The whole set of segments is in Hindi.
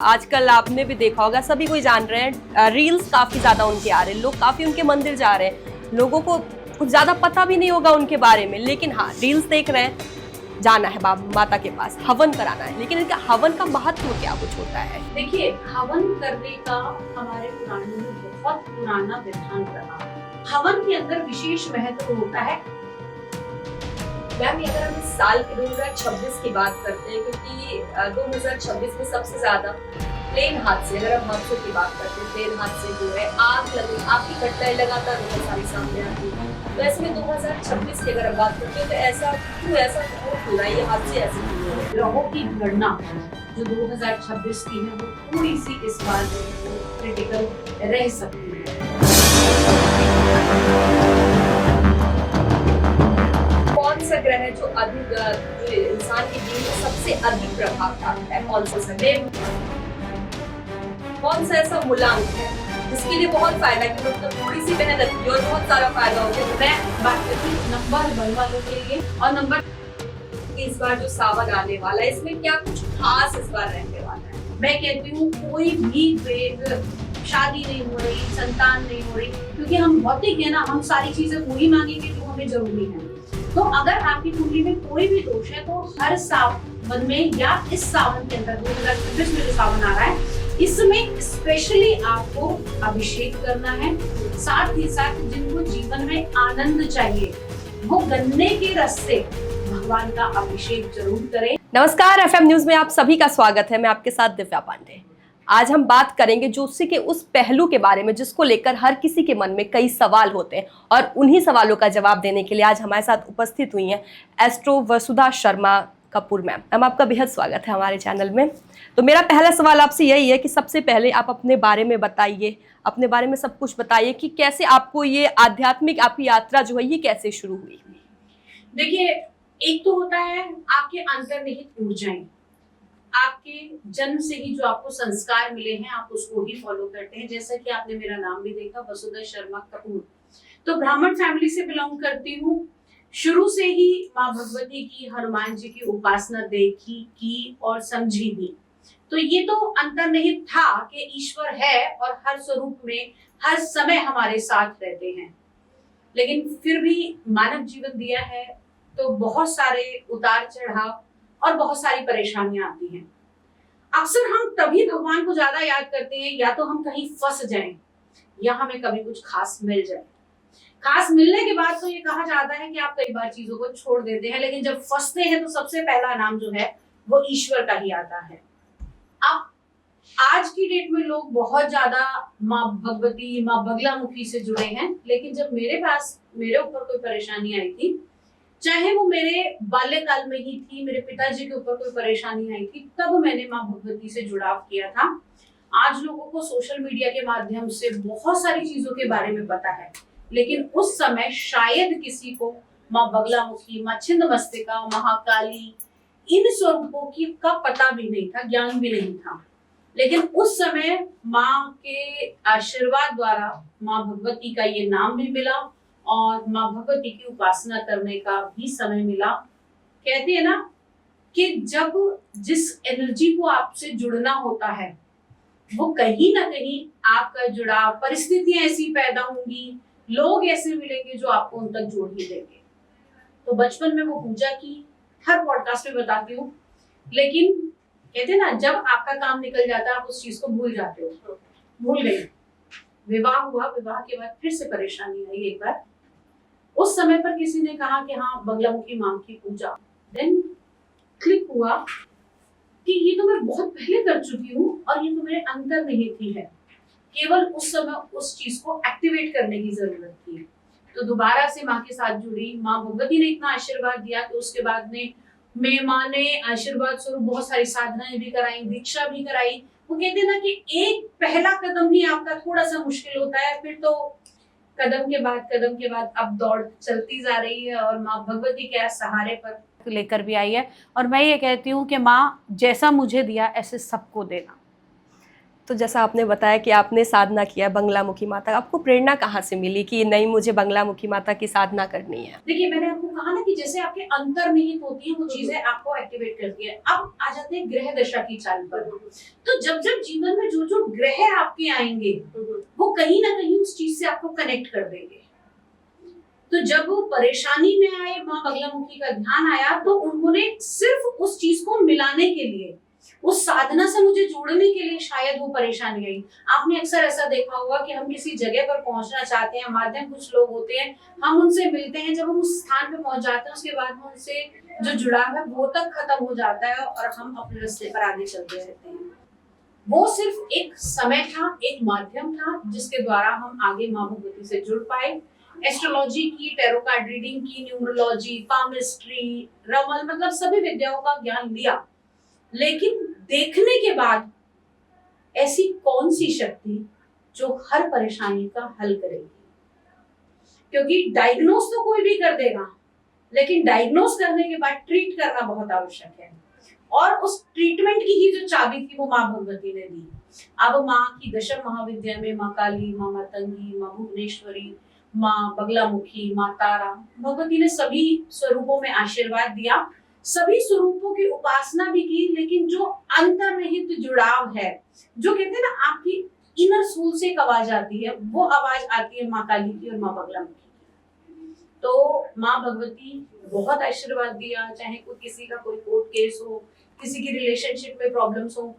आजकल आपने भी देखा होगा, सभी कोई जान रहे हैं, रील्स काफी ज्यादा उनके आ रहे हैं, लोग काफी उनके मंदिर जा रहे हैं। लोगों को कुछ ज्यादा पता भी नहीं होगा उनके बारे में, लेकिन हाँ रील्स देख रहे हैं, जाना है माता के पास, हवन कराना है। लेकिन इनका हवन का महत्व क्या कुछ होता है? देखिए, हवन करने का हमारे पुराणों में बहुत पुराना विधान रहा। हवन के अंदर विशेष महत्व होता है। मैम, अगर हम इस साल के 2026 की बात करते हैं, क्योंकि 2026 में सबसे ज्यादा प्लेन हादसे, अगर हम हादसों की बात करते हैं, प्लेन हादसे जो है, आग लगी, आग की घटनाएं लगातार बहुत सारी सामने आती है। तो ऐसे में 2026 की अगर हम बात करते हैं, तो ऐसा हो रहा है, ये हादसे ऐसे क्यों हो रहे हैं? ग्रहों की गणना जो 2026 की है, वो थोड़ी सी इस बार क्रिटिकल रह सकती है। कौन सा ग्रह है जो अधिक, जो इंसान के जीवन में सबसे अधिक प्रभाव डालता है? कौन सा ग्रह, कौन सा ऐसा मूलांक है जिसके लिए बहुत फायदा है, मतलब थोड़ी सी मेहनत की और बहुत सारा फायदा हो गया? मैं बात करती हूँ नंबर 1 वालों के लिए। और नंबर इस बार जो सावन आने वाला है, इसमें क्या कुछ खास इस बार रहने वाला है? मैं कहती हूँ कोई भी शादी नहीं हो रही, संतान नहीं हो रही, क्योंकि हम भौतिक है ना, हम सारी चीजें वही मांगेंगे जो हमें जरूरी है। तो अगर आपकी कुंडली में कोई भी दोष है, तो हर सावन में या इस सावन के अंदर 2026 में जो सावन आ रहा है, इसमें स्पेशली आपको अभिषेक करना है। साथ ही साथ जिनको जीवन में आनंद चाहिए, वो गन्ने के रस से भगवान का अभिषेक जरूर करें। नमस्कार, एफएम न्यूज में आप सभी का स्वागत है। मैं आपके साथ दिव्या पांडे। आज हम बात करेंगे ज्योतिषी के उस पहलू के बारे में जिसको लेकर हर किसी के मन में कई सवाल होते हैं, और उन्हीं सवालों का जवाब देने के लिए आज हमारे साथ उपस्थित हुई हैं एस्ट्रो वसुधा शर्मा कपूर मैम। मैम, आपका बेहद स्वागत है हमारे चैनल में। तो मेरा पहला सवाल आपसे यही है कि सबसे पहले आप अपने बारे में बताइए, अपने बारे में सब कुछ बताइए कि कैसे आपको ये आध्यात्मिक आपकी यात्रा जो है ये कैसे शुरू हुई? देखिए, एक तो होता है आपके अंतर्निहित ऊर्जाएं, आपके जन्म से ही जो आपको संस्कार मिले हैं, आप उसको ही फॉलो करते हैं। जैसा कि आपने मेरा नाम भी देखा, वसुधा शर्मा कपूर, तो ब्राह्मण फैमिली से बिलोंग करती हूँ। शुरू से ही माँ भगवती की, हनुमान जी की उपासना देखी, की और समझी भी। तो ये तो अंतर्निहित था कि ईश्वर है और हर स्वरूप में हर समय हमारे साथ रहते हैं। लेकिन फिर भी मानव जीवन दिया है तो बहुत सारे उतार चढ़ाव और बहुत सारी परेशानियां आती हैं। अक्सर हम तभी भगवान को ज्यादा याद करते हैं, या तो हम कहीं फंस जाएं या हमें कभी कुछ खास मिल जाए। खास मिलने के बाद तो ये कहा जाता है कि आप कई बार चीजों को छोड़ देते हैं, लेकिन जब फंसते हैं तो सबसे पहला नाम जो है वो ईश्वर का ही आता है। अब आज की डेट में लोग बहुत ज्यादा माँ भगवती, माँ बगलामुखी से जुड़े हैं, लेकिन जब मेरे ऊपर कोई परेशानी आई थी, चाहे वो मेरे बाल्यकाल में ही थी, मेरे पिताजी के ऊपर कोई परेशानी आई थी, तब मैंने माँ भगवती से जुड़ाव किया था। आज लोगों को सोशल मीडिया के माध्यम से बहुत सारी चीजों के बारे में पता है, लेकिन उस समय शायद किसी को माँ बगलामुखी, माँ छिन्नमस्तिका, महाकाली, इन स्वरूपों की का पता भी नहीं था, ज्ञान भी नहीं था। लेकिन उस समय माँ के आशीर्वाद द्वारा माँ भगवती का ये नाम भी मिला और माँ भगवती की उपासना करने का भी समय मिला। कहते हैं ना कि जब जिस एनर्जी को आपसे जुड़ना होता है, वो कहीं ना कहीं आपका जुड़ाव, परिस्थितियां ऐसी पैदा होंगी, लोग ऐसे मिलेंगे जो आपको उन तक जोड़ ही देंगे। तो बचपन में वो पूजा की, हर पॉडकास्ट में बताती हूँ, लेकिन कहते हैं ना, जब आपका काम निकल जाता है आप उस चीज को भूल जाते हो। भूल गई। विवाह हुआ, विवाह के बाद फिर से परेशानी आई एक बार। उस समय पर किसी ने कहा कि हाँ, बगलामुखी माँ की पूजा। देन क्लिक हुआ कि ये तो मैं बहुत पहले कर चुकी हूँ और ये तो मेरे अंतर्निहित ही है, केवल उस समय उस चीज को एक्टिवेट करने की जरूरत थी। तो दोबारा से माँ के साथ जुड़ी। माँ भगवती ने इतना आशीर्वाद दिया कि उसके बाद में माँ ने आशीर्वाद स्वरूप बहुत सारी साधनाएं भी कराई, दीक्षा भी कराई। वो कहते हैं ना कि एक पहला कदम ही आपका थोड़ा सा मुश्किल होता है, फिर तो कदम के बाद अब दौड़ चलती जा रही है और माँ भगवती के सहारे पर लेकर भी आई है। और मैं ये कहती हूँ कि माँ जैसा मुझे दिया ऐसे सबको देना। तो जैसा आपने बताया कि आपने साधना किया बंगलामुखी माता, आपको प्रेरणा कहाँ से मिली कि नहीं मुझे बंगलामुखी माता की साधना करनी है? देखिए, मैंने आपको कहा ना कि जैसे आपके अंतर्निहित होती है वो चीजें आपको एक्टिवेट करती है। अब आ जाते हैं ग्रह दशा की चाल पर। तो जब जब जीवन में जो जो ग्रह आपके आएंगे वो कहीं ना कहीं उस चीज से आपको कनेक्ट कर देंगे। तो जब वो परेशानी में आए, माँ बगलामुखी का ध्यान आया, तो उन्होंने सिर्फ उस चीज को मिलाने के लिए, उस साधना से मुझे जोड़ने के लिए शायद वो परेशानी आई। आपने अक्सर ऐसा देखा होगा कि हम किसी जगह पर पहुंचना चाहते हैं, माध्यम कुछ लोग होते हैं, हम उनसे मिलते हैं, जब हम उस स्थान पे पहुंच जाते हैं उसके बाद में उनसे जो जुड़ाव है वो तक खत्म हो जाता है और हम अपने रास्ते पर आगे चलते रहते हैं। वो सिर्फ एक समय था, एक माध्यम था जिसके द्वारा हम आगे माँ भगवती से जुड़ पाए। एस्ट्रोलॉजी की, टैरो कार्ड रीडिंग की, न्यूमरोलॉजी, पामिस्ट्री, रमल, मतलब सभी विद्याओं का ज्ञान लिया, लेकिन देखने के बाद ऐसी कौन सी शक्ति जो हर परेशानी का हल करेगी। क्योंकि डायग्नोस तो कोई भी कर देगा, लेकिन डायग्नोस करने के बाद ट्रीट करना बहुत आवश्यक है। और उस ट्रीटमेंट की ही जो चाबी थी वो माँ भगवती ने दी। अब माँ की दशम महाविद्या में माँ काली, माँ मातंगी, माँ भुवनेश्वरी, माँ बगलामुखी, माँ तारा, भगवती ने सभी स्वरूपों में आशीर्वाद दिया, सभी स्वरूपों की उपासना भी की। लेकिन जो अंतर्निहित जुड़ाव है, जो कहते हैं ना आपकी इनर सोल से एक आवाज आती है, वो आवाज आती है माँ काली की और माँ बगलामुखी की। तो माँ भगवती बहुत आशीर्वाद दिया, चाहे कोई किसी का कोई कोर्ट केस हो, किसी की रिलेशनशिप में प्रॉब्लम्स हो।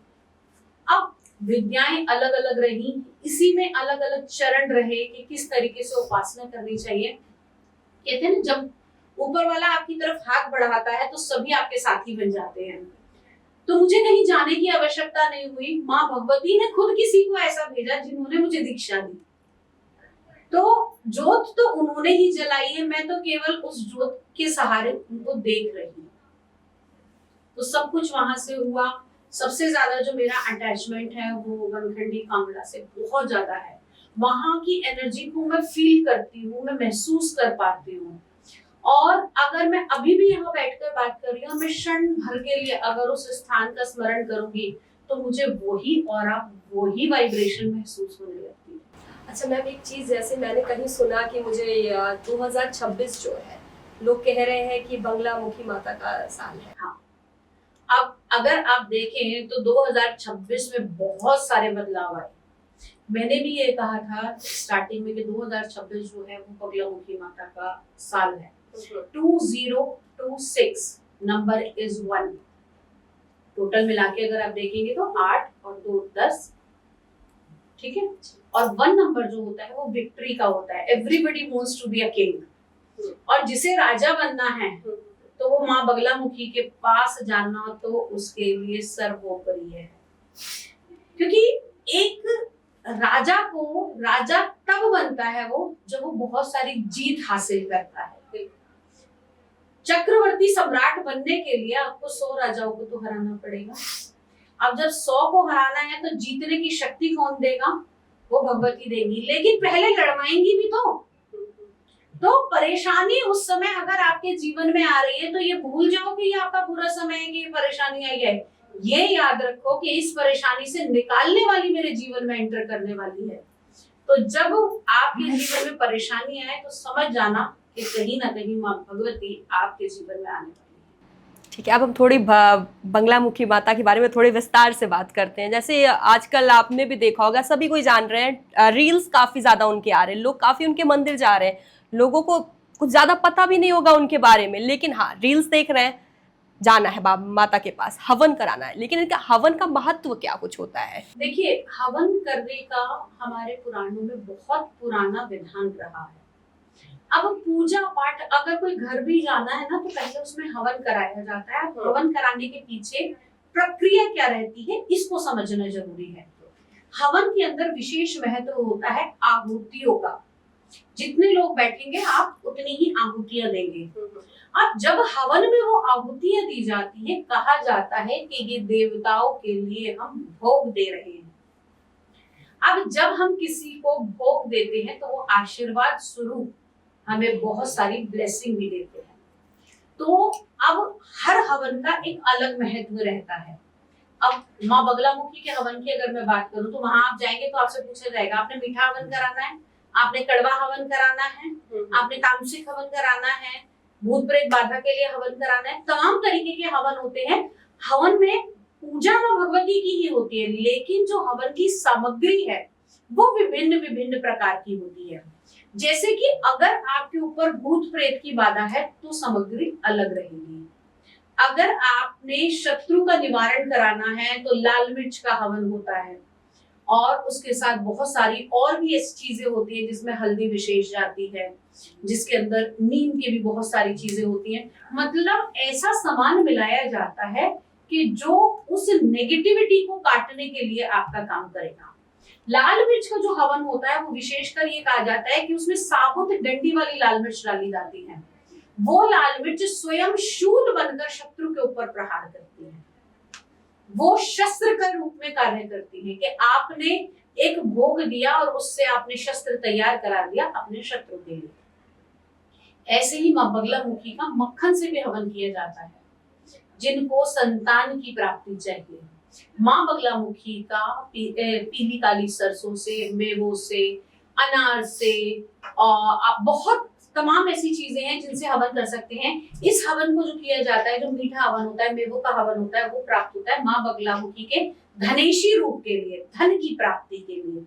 अब विद्याएं अलग अलग रही, इसी में अलग अलग चरण रहे कि किस तरीके से उपासना करनी चाहिए। कहते हैं ना, जब ऊपर वाला आपकी तरफ हाथ बढ़ाता है तो सभी आपके साथी बन जाते हैं। तो मुझे कहीं जाने की आवश्यकता नहीं हुई, माँ भगवती ने खुद किसी को ऐसा भेजा जिन्होंने मुझे दीक्षा दी। तो ज्योत तो उन्होंने ही जलाई है, मैं तो केवल उस ज्योत के सहारे उनको देख रही हूँ। तो सब कुछ वहां से हुआ। सबसे ज्यादा जो मेरा अटैचमेंट है वो वनखंडी कांगड़ा से बहुत ज्यादा है। वहां की एनर्जी को मैं फील करती हूँ, मैं महसूस कर पाती हूँ। और अगर मैं अभी भी यहाँ बैठकर बात कर रही हूँ, मैं क्षण भर के लिए अगर उस स्थान का स्मरण करूंगी तो मुझे वही ऑरा, वही वाइब्रेशन महसूस होने लगती है। अच्छा मैम, एक चीज़ जैसे मैंने कहीं सुना कि मुझे 2026 जो है, लोग कह रहे हैं कि बंगलामुखी माता का साल है। हाँ, अब अगर आप देखें तो 2026 में बहुत सारे बदलाव आए। मैंने भी ये कहा था स्टार्टिंग में कि 2026 जो है वो बगलामुखी माता का साल है। 2026 नंबर इज 1। टोटल मिला के अगर आप देखेंगे तो 8 और 2 10, ठीक है। और 1 नंबर जो होता है वो विक्ट्री का होता है। Everybody wants to be a king, और जिसे राजा बनना है तो वो माँ बगलामुखी के पास जाना तो उसके लिए सर्वोपरि है। क्योंकि एक राजा को राजा तब बनता है वो जब वो बहुत सारी जीत हासिल करता है। चक्रवर्ती सम्राट बनने के लिए आपको 100 राजाओं को तो हराना पड़ेगा। अब जब 100 को हराना है तो जीतने की शक्ति कौन देगा? वो भगवती देगी, लेकिन पहले लड़वाएंगी भी तो परेशानी उस समय अगर आपके जीवन में आ रही है तो ये भूल जाओ कि ये आपका बुरा समय है कि ये परेशानी आई है। ये याद रखो कि इस परेशानी से निकालने वाली मेरे जीवन में एंटर करने वाली है। तो जब आपके जीवन में परेशानी आए तो समझ जाना कि कहीं ना कहीं माँ भगवती आपके जीवन में आने वाली है। ठीक है, अब हम थोड़ी बंगलामुखी माता के बारे में थोड़े विस्तार से बात करते हैं। जैसे आजकल आपने भी देखा होगा, सभी कोई जान रहे हैं, रील्स काफी ज्यादा उनके आ रहे हैं, लोग काफी उनके मंदिर जा रहे हैं, लोगों को कुछ ज्यादा पता भी नहीं होगा उनके बारे में, लेकिन हाँ रील्स देख रहे हैं, जाना है माता के पास, हवन कराना है। लेकिन इनका हवन का महत्व क्या कुछ होता है? देखिए, हवन करने का हमारे पुराणों में बहुत पुराना विधान रहा है। अब पूजा पाठ अगर कोई घर भी जाना है ना तो पहले उसमें हवन कराया जाता है। हवन कराने के पीछे प्रक्रिया क्या रहती है इसको समझना जरूरी है। हवन के अंदर विशेष महत्व होता है आहुतियों का। जितने लोग बैठेंगे आप उतनी ही आहुतियां देंगे। अब जब हवन में वो आहुतियां दी जाती है, कहा जाता है कि ये देवताओं के लिए हम भोग दे रहे हैं। अब जब हम किसी को भोग देते हैं तो वो आशीर्वाद स्वरूप हमें बहुत सारी ब्लेसिंग भी देते हैं। तो अब हर हवन का एक अलग महत्व रहता है। अब माँ बगलामुखी के हवन की अगर मैं बात करूं तो वहां आप जाएंगे तो आपसे पूछा जाएगा आपने मीठा हवन कराना है, आपने कड़वा हवन कराना है, आपने तामसिक हवन कराना है, भूत प्रेत बाधा के लिए हवन कराना है। तमाम तरीके के हवन होते हैं। हवन में पूजा माँ भगवती की ही होती है, लेकिन जो हवन की सामग्री है वो विभिन्न विभिन्न प्रकार की होती है। जैसे कि अगर आपके ऊपर भूत प्रेत की बाधा है तो सामग्री अलग रहेगी। अगर आपने शत्रु का निवारण कराना है तो लाल मिर्च का हवन होता है, और उसके साथ बहुत सारी और भी ऐसी चीजें होती है जिसमें हल्दी विशेष जाती है, जिसके अंदर नीम की भी बहुत सारी चीजें होती हैं। मतलब ऐसा सामान मिलाया जाता है कि जो उस नेगेटिविटी को काटने के लिए आपका काम करेगा। लाल मिर्च का जो हवन होता है वो विशेषकर ये कहा जाता है कि उसमें साबुत डंडी वाली लाल मिर्च डाली जाती है। वो लाल मिर्च स्वयं शूल बनकर शत्रु के ऊपर प्रहार करती है, वो शस्त्र के रूप में कार्य करती है कि आपने एक भोग दिया और उससे आपने शस्त्र तैयार करा दिया अपने शत्रु के लिए। ऐसे ही माँ बगलामुखी का मक्खन से भी हवन किया जाता है जिनको संतान की प्राप्ति चाहिए। माँ बगलामुखी का पीली काली सरसों से, मेवों से, अनार से, और आप बहुत तमाम ऐसी चीजें हैं जिनसे हवन कर सकते हैं। इस हवन को जो किया जाता है, जो मीठा हवन होता है, मेवों का हवन होता है, वो प्राप्त होता है माँ बगलामुखी के धनेशी रूप के लिए, धन की प्राप्ति के लिए।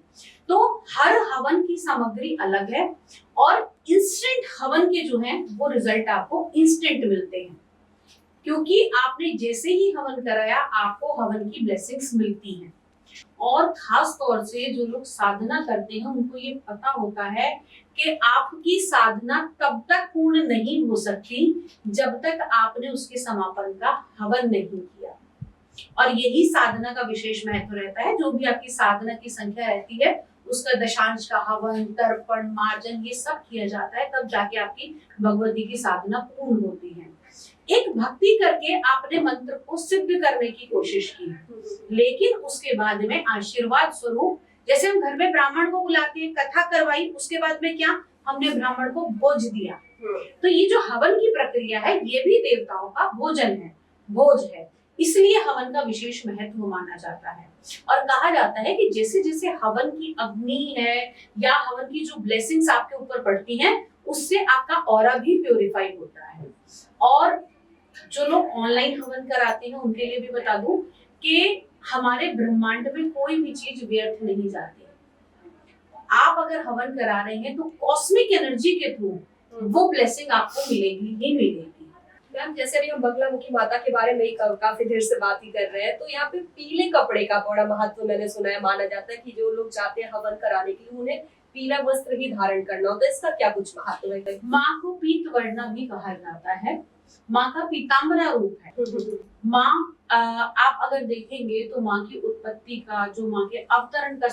तो हर हवन की सामग्री अलग है और इंस्टेंट हवन के जो है वो रिजल्ट आपको इंस्टेंट मिलते हैं, क्योंकि आपने जैसे ही हवन कराया आपको हवन की ब्लेसिंग्स मिलती हैं। और खास तौर से जो लोग साधना करते हैं उनको ये पता होता है कि आपकी साधना तब तक पूर्ण नहीं हो सकती जब तक आपने उसके समापन का हवन नहीं किया। और यही साधना का विशेष महत्व रहता है। जो भी आपकी साधना की संख्या रहती है उसका दशांश का हवन, तर्पण, मार्जन ये सब किया जाता है, तब जाके आपकी भगवती की साधना पूर्ण होती है। एक भक्ति करके आपने मंत्र को सिद्ध करने की कोशिश की, लेकिन उसके बाद में आशीर्वाद स्वरूप, जैसे हम घर में ब्राह्मण को बुलाते हैं, कथा करवाई, उसके बाद में क्या हमने ब्राह्मण को भोज दिया। तो ये जो हवन की प्रक्रिया है ये भी देवताओं का भोजन है, भोज है, इसलिए हवन का विशेष महत्व माना जाता है। और कहा जाता है कि जैसे जैसे हवन की अग्नि है या हवन की जो ब्लेसिंग्स आपके ऊपर पड़ती हैं उससे आपका ऑरा भी प्योरीफाई होता है। और जो लोग ऑनलाइन हवन कराते हैं उनके लिए भी बता दूं कि हमारे ब्रह्मांड में कोई भी चीज व्यर्थ नहीं जाती। आप अगर हवन करा रहे हैं तो कॉस्मिक एनर्जी के थ्रू वो ब्लेसिंग आपको मिलेगी ही मिलेगी। मैम जैसे अभी हम बगलामुखी माता के बारे में ही काफी देर से बात ही कर रहे हैं, तो यहाँ पे पीले कपड़े का बड़ा महत्व मैंने सुना है, माना जाता है कि जो लोग जाते हैं हवन कराने के लिए उन्हें पीला वस्त्र ही धारण करना होता है। इसका क्या कुछ महत्व है? माँ को पीत वर्णा भी कहा जाता है, माँ का पीताम्बरा रूप है। माँ आप अगर देखेंगे तो माँ की उत्पत्ति का, जो माँ के अवतरण का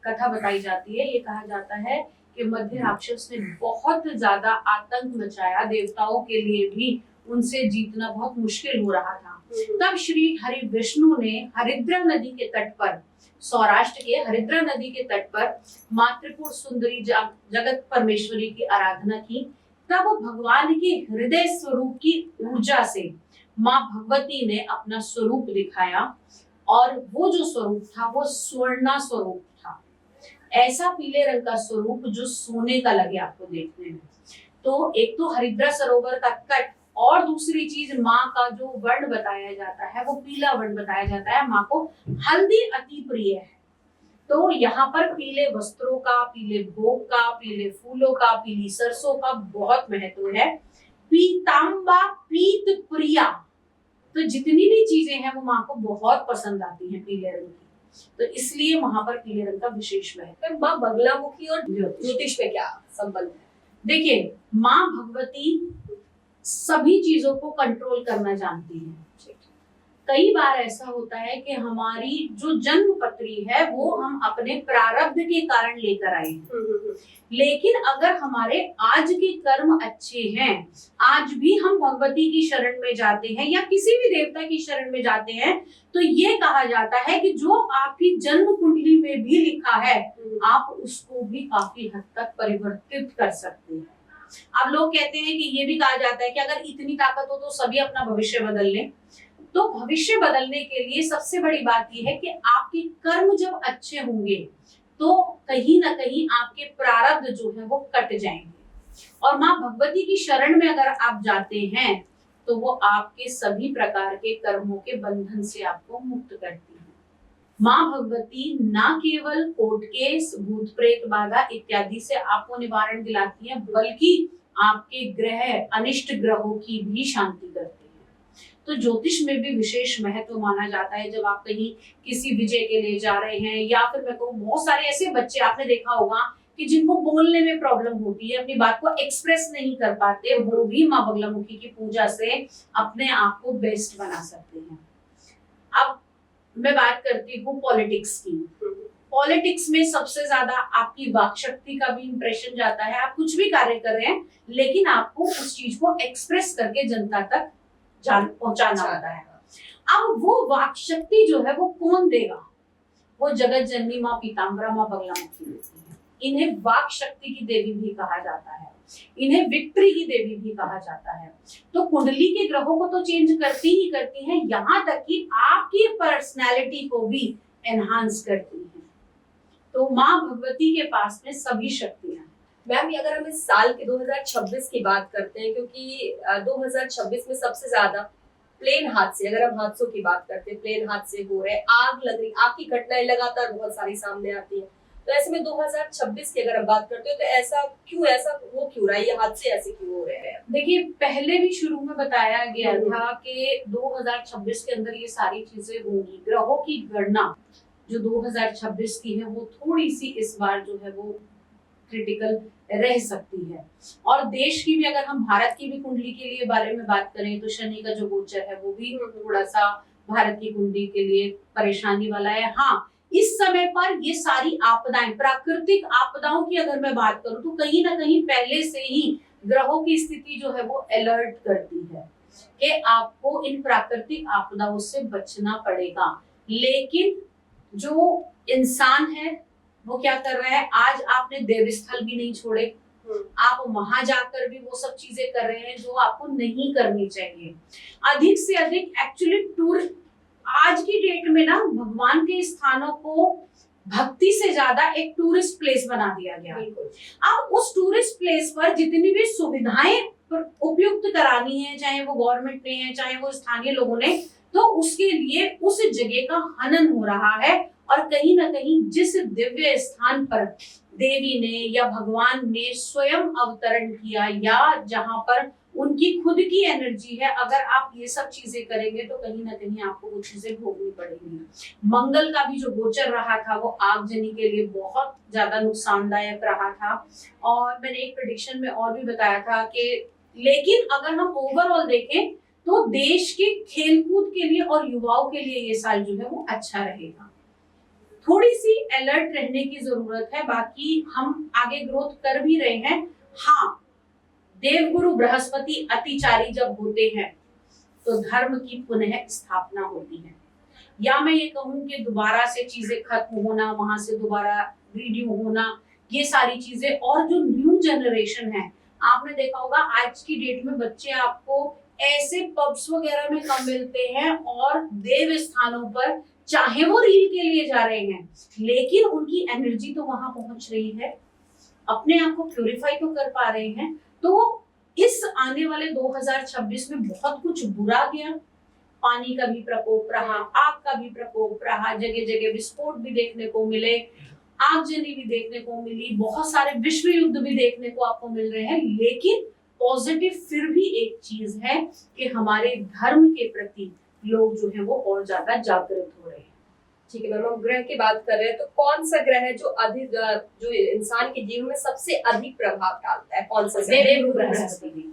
कथा बताई जाती है, ये कहा जाता है कि मध्य राक्षस ने बहुत ज्यादा आतंक मचाया, देवताओं के लिए भी उनसे जीतना बहुत मुश्किल हो रहा था। तब श्री हरि विष्णु ने हरिद्रा नदी के तट पर, सौराष्ट्र के हरिद्रा नदी के तट पर माँ त्रिपुर सुंदरी जगत परमेश्वरी की आराधना की। तब भगवान के हृदय स्वरूप की ऊर्जा से माँ भगवती ने अपना स्वरूप दिखाया, और वो जो स्वरूप था वो स्वर्णा स्वरूप था, ऐसा पीले रंग का स्वरूप जो सोने का लगे आपको देखने में। तो एक तो हरिद्रा सरोवर का तट, और दूसरी चीज माँ का जो वर्ण बताया जाता है वो पीला वर्ण बताया जाता है। माँ को हल्दी अति प्रिय है, तो यहाँ पर पीले वस्त्रों का, पीले भोग का, पीले फूलों का, पीली सरसों का बहुत महत्व है। पीताम्बा पीत प्रिया, तो जितनी भी चीजें हैं वो माँ को बहुत पसंद आती हैं पीले रंग की, तो इसलिए वहां पर पीले रंग का विशेष महत्व है। माँ बगलामुखी और ज्योतिष में क्या संबंध है? देखिए, माँ भगवती सभी चीजों को कंट्रोल करना जानती है। कई बार ऐसा होता है कि हमारी जो जन्म पत्री है वो हम अपने प्रारब्ध के कारण लेकर आए हैं, लेकिन अगर हमारे आज के कर्म अच्छे हैं, आज भी हम भगवती की शरण में जाते हैं या किसी भी देवता की शरण में जाते हैं, तो ये कहा जाता है कि जो आपकी जन्म कुंडली में भी लिखा है आप उसको भी काफी हद तक परिवर्तित कर सकते हैं। अब लोग कहते हैं कि ये भी कहा जाता है कि अगर इतनी ताकत हो तो सभी अपना भविष्य बदल लें। तो भविष्य बदलने के लिए सबसे बड़ी बात यह है कि आपके कर्म जब अच्छे होंगे तो कहीं ना कहीं आपके प्रारब्ध जो है वो कट जाएंगे। और माँ भगवती की शरण में अगर आप जाते हैं तो वो आपके सभी प्रकार के कर्मों के बंधन से आपको मुक्त करती है। माँ भगवती ना केवल कोर्ट केस, भूत प्रेत बाधा इत्यादि से आपको निवारण दिलाती है, बल्कि आपके ग्रह, अनिष्ट ग्रहों की भी शांति करती है। तो ज्योतिष में भी विशेष महत्व माना जाता है। जब आप कहीं किसी विजय के लिए जा रहे हैं, या फिर मैं कहूँ बहुत सारे ऐसे बच्चे आपने देखा होगा कि जिनको बोलने में प्रॉब्लम होती है, अपनी बात को एक्सप्रेस नहीं कर पाते, वो भी माँ बगलामुखी की पूजा से अपने आप को बेस्ट बना सकते हैं। अब मैं बात करती हूँ पॉलिटिक्स की। पॉलिटिक्स में सबसे ज्यादा आपकी वाक शक्ति का भी इंप्रेशन जाता है। आप कुछ भी कार्य कर रहे हैं, लेकिन आपको उस चीज को एक्सप्रेस करके जनता तक पहुंचाना होता है। अब वो वाक शक्ति जो है वो कौन देगा? वो जगत जननी माँ पीताम्बरा, माँ बगलामुखी देती है। इन्हें वाक शक्ति की देवी भी कहा जाता है, इन्हें विक्ट्री की देवी भी कहा जाता है। तो कुंडली के ग्रहों को तो चेंज करती ही करती हैं, यहाँ तक कि आपकी पर्सनैलिटी को भी एनहांस करती है। तो माँ भगवती के पास में सभी शक्तियां हैं। मैम, अगर हम इस साल के 2026 की बात करते हैं, क्योंकि 2026 में सबसे ज्यादा प्लेन हादसे, अगर हम हादसों की बात करते हैं, प्लेन हादसे हो रहे हैं, आग लग रही, आग की घटनाएं लगातार बहुत सारी सामने आती हैं। तो ऐसे में 2026 की अगर हम बात करते हैं तो ऐसा हो क्यों रहा है, ये हादसे ऐसे क्यों हो रहे हैं? देखिए, पहले भी शुरू में बताया गया था कि 2026 के अंदर ये सारी चीजें होंगी। ग्रहों की गणना जो 2026 की है वो थोड़ी सी इस बार जो है वो क्रिटिकल रह सकती है। और देश की भी, अगर हम भारत की भी कुंडली के लिए बारे में बात करें तो शनि का जो गोचर है वो भी थोड़ा सा भारत की कुंडली के लिए परेशानी वाला है। हाँ, इस समय पर ये सारी आपदाएं, प्राकृतिक आपदाओं की अगर मैं बात करूं तो कहीं ना कहीं पहले से ही ग्रहों की स्थिति जो है वो अलर्ट करती है कि आपको इन प्राकृतिक आपदाओं से बचना पड़ेगा। लेकिन जो इंसान है वो क्या कर रहा है? आज आपने देवस्थल भी नहीं छोड़े, आप वहां जाकर भी वो सब चीजें कर रहे हैं जो आपको नहीं करनी चाहिए। अधिक से अधिक एक्चुअली टूर, आज की डेट में ना भगवान के स्थानों को भक्ति से ज्यादा एक टूरिस्ट प्लेस बना दिया गया। अब उस टूरिस्ट प्लेस पर जितनी भी सुविधाएं उपयुक्त करानी है, चाहे वो गवर्नमेंट ने है, चाहे वो स्थानीय लोगों ने, तो उसके लिए उस जगह का हनन हो रहा है। और कहीं ना कहीं जिस दिव्य स्थान पर देवी ने या भगवान ने स्वयं अवतरण किया, या जहां पर उनकी खुद की एनर्जी है, अगर आप ये सब चीजें करेंगे तो कहीं ना कहीं आपको वो चीजें भोगनी पड़ेंगी। मंगल का भी जो गोचर रहा था वो आगजनी के लिए बहुत ज्यादा नुकसानदायक रहा था। और मैंने एक प्रेडिक्शन में और भी बताया था कि, लेकिन अगर हम ओवरऑल देखें तो देश के खेलकूद के लिए और युवाओं के लिए ये साल जो है वो अच्छा रहेगा। थोड़ी सी अलर्ट रहने की जरूरत है, बाकी हम आगे ग्रोथ कर भी रहे हैं। हाँ, देवगुरु बृहस्पति अतिचारी जब होते हैं तो धर्म की पुनः स्थापना होती है, या मैं ये कहूँ कि दोबारा से चीजें खत्म होना, वहां से दोबारा रिन्यू होना, ये सारी चीजें। और जो न्यू जनरेशन है, आपने देखा होगा आज की डेट में बच्चे आपको ऐसे पब्स वगैरह में कम मिलते हैं, और देव स्थानों पर चाहे वो रील के लिए जा रहे हैं, लेकिन उनकी एनर्जी तो वहां पहुंच रही है, अपने आप को प्यूरिफाई तो कर पा रहे हैं। तो इस आने वाले 2026 में बहुत कुछ बुरा गया, पानी का भी प्रकोप रहा, आग का भी प्रकोप रहा, जगह जगह विस्फोट भी देखने को मिले, आगजनी भी देखने को मिली, बहुत सारे विश्व युद्ध भी देखने को आपको मिल रहे हैं। लेकिन पॉजिटिव फिर भी एक चीज है कि हमारे धर्म के प्रति लोग जो है वो और ज्यादा जागृत हो रहे हैं। ठीक है मैम, हम ग्रह की बात कर रहे हैं तो कौन सा ग्रह है जो इंसान के जीवन में सबसे अधिक प्रभाव डालता है? कौन सा? देवगुरु बृहस्पति।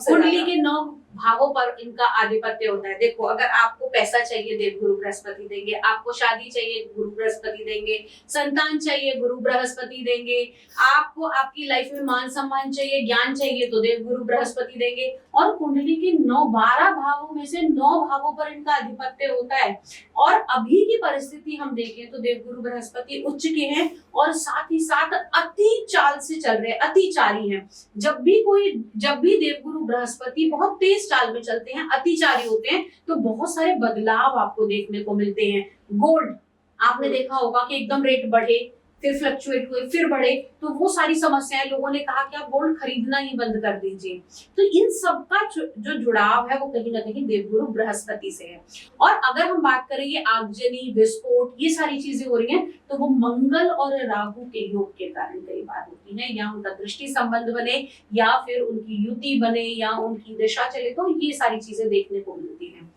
कुंडली के 9 भावों पर इनका आधिपत्य होता है। देखो, अगर आपको पैसा चाहिए देवगुरु बृहस्पति देंगे, आपको शादी चाहिए गुरु बृहस्पति देंगे, संतान चाहिए गुरु बृहस्पति देंगे, आपको आपकी लाइफ में मान सम्मान चाहिए, ज्ञान चाहिए तो देवगुरु बृहस्पति देंगे। और कुंडली के 12 भावों में से 9 भावों पर इनका आधिपत्य होता है। और अभी की परिस्थिति हम देखें तो देवगुरु बृहस्पति उच्च के हैं, और साथ ही साथ अति चाल से चल रहे, अतिचारी हैं। जब भी देवगुरु बृहस्पति बहुत तेज इस चाल में चलते हैं, अतिचारी होते हैं, तो बहुत सारे बदलाव आपको देखने को मिलते हैं। गोल्ड आपने देखा होगा कि एकदम रेट बढ़े, फिर फ्लक्चुएट हुए, फिर बढ़े, तो वो सारी समस्याएं, लोगों ने कहा कि आप गोल्ड खरीदना ही बंद कर दीजिए। तो इन सब का जो जुड़ाव है वो कहीं ना कहीं देवगुरु बृहस्पति से है। और अगर हम बात करें ये आगजनी, विस्फोट, ये सारी चीजें हो रही हैं, तो वो मंगल और राहु के योग के कारण कई बार होती है, या उनका दृष्टि संबंध बने, या फिर उनकी युति बने, या उनकी दिशा चले, तो ये सारी चीजें देखने को मिलती हैं।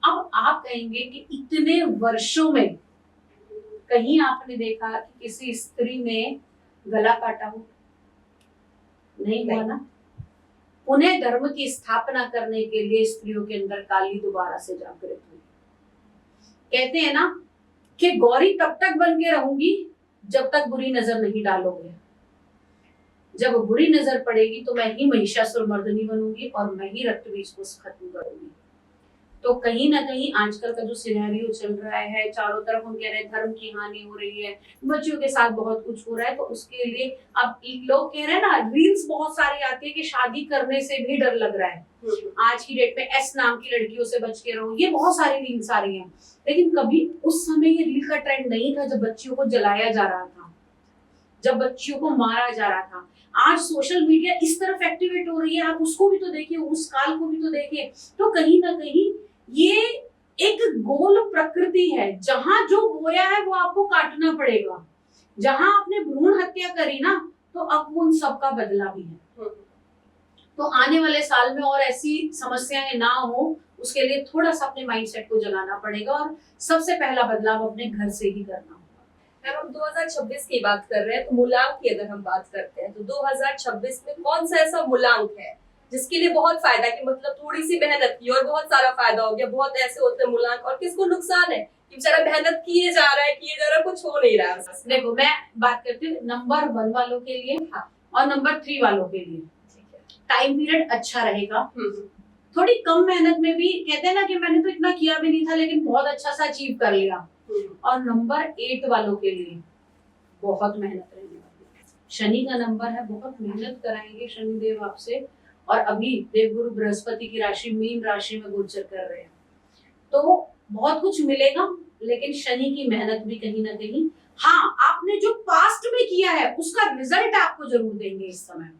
अब आप कहेंगे कि इतने वर्षों में कहीं आपने देखा कि किसी स्त्री ने गला काटा हो? नहीं हुआ ना। उन्हें धर्म की स्थापना करने के लिए स्त्रियों के अंदर काली दोबारा से जागृत हुई। कहते हैं ना कि गौरी तब तक बन के रहूंगी जब तक बुरी नजर नहीं डालोगे। जब बुरी नजर पड़ेगी तो मैं ही महिषासुर मर्दनी बनूंगी और मैं ही रक्त बीज को खत्म करूंगी। तो कहीं ना कहीं आजकल का जो सिनेरियो चल रहा है, चारों तरफ हम कह रहे हैं धर्म की हानि हो रही है, बच्चियों के साथ बहुत कुछ हो रहा है, तो उसके लिए अब लोग कह रहे हैं ना, रील्स बहुत सारी आती है कि शादी करने से भी डर लग रहा है। आज की डेट में एस नाम की लड़कियों से बच के रहो, ये बहुत सारी रील्स आ रही है। लेकिन कभी उस समय ये रील का ट्रेंड नहीं था जब बच्चियों को जलाया जा रहा था, जब बच्चियों को मारा जा रहा था। आज सोशल मीडिया इस तरफ एक्टिवेट हो रही है, आप उसको भी तो देखिए, उस काल को भी तो देखिए। तो कहीं ना कहीं ये एक गोल प्रकृति है, जहां जो बोया है वो आपको काटना पड़ेगा। जहां आपने भ्रूण हत्या करी ना, तो अब उन सब का बदला भी है। तो आने वाले साल में और ऐसी समस्याएं ना हो, उसके लिए थोड़ा सा अपने माइंडसेट को जगाना पड़ेगा, और सबसे पहला बदलाव अपने घर से ही करना होगा। मैम, हम 2026 की बात कर रहे हैं, तो मूलांक की अगर हम बात करते हैं तो 2026 में कौन सा ऐसा मूलांक है जिसके लिए बहुत फायदा, कि मतलब थोड़ी सी मेहनत की और बहुत सारा फायदा हो गया? बहुत ऐसे होते हैं मूलांक, और किसको नुकसान है कि बेचारा मेहनत किए जा रहा है, कुछ हो नहीं रहा है। देखो, मैं बात करती हूँ नंबर 1 वालों के लिए और नंबर 3 वालों के लिए। टाइम पीरियड अच्छा रहेगा, थोड़ी कम मेहनत में भी, कहते हैं ना कि मैंने तो इतना किया भी नहीं था लेकिन बहुत अच्छा सा अचीव कर लिया। और नंबर 8 वालों के लिए बहुत मेहनत रहने वाली है। शनि का नंबर है, बहुत मेहनत कराएंगे शनिदेव आपसे। और अभी देवगुरु बृहस्पति की राशि मीन राशि में गोचर कर रहे हैं, तो बहुत कुछ मिलेगा, लेकिन शनि की मेहनत भी कहीं ना कहीं, हाँ, आपने जो पास्ट में किया है उसका रिजल्ट आपको जरूर देंगे इस समय।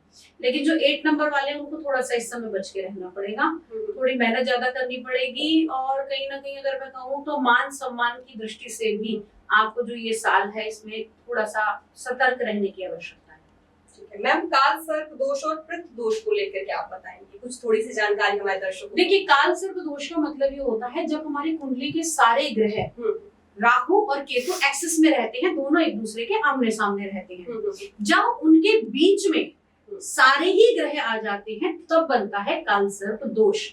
लेकिन जो 8 नंबर वाले हैं उनको थोड़ा सा इस समय बच के रहना पड़ेगा, थोड़ी मेहनत ज्यादा करनी पड़ेगी। और कहीं ना कहीं अगर मैं कहूँ तो मान सम्मान की दृष्टि से भी आपको जो ये साल है इसमें थोड़ा सा सतर्क रहने की आवश्यकता है। मैम, काल सर्प दोष और पितृ दोष को लेकर के आप बताएंगे कुछ थोड़ी सी जानकारी हमारे दर्शकों को? देखिए, काल सर्प दोष का मतलब ये होता है जब हमारी कुंडली के सारे ग्रह राहु और केतु एक्सिस में रहते हैं, दोनों एक दूसरे के आमने सामने रहते हैं, जब उनके बीच में सारे ही ग्रह आ जाते हैं तब बनता है काल सर्प दोष।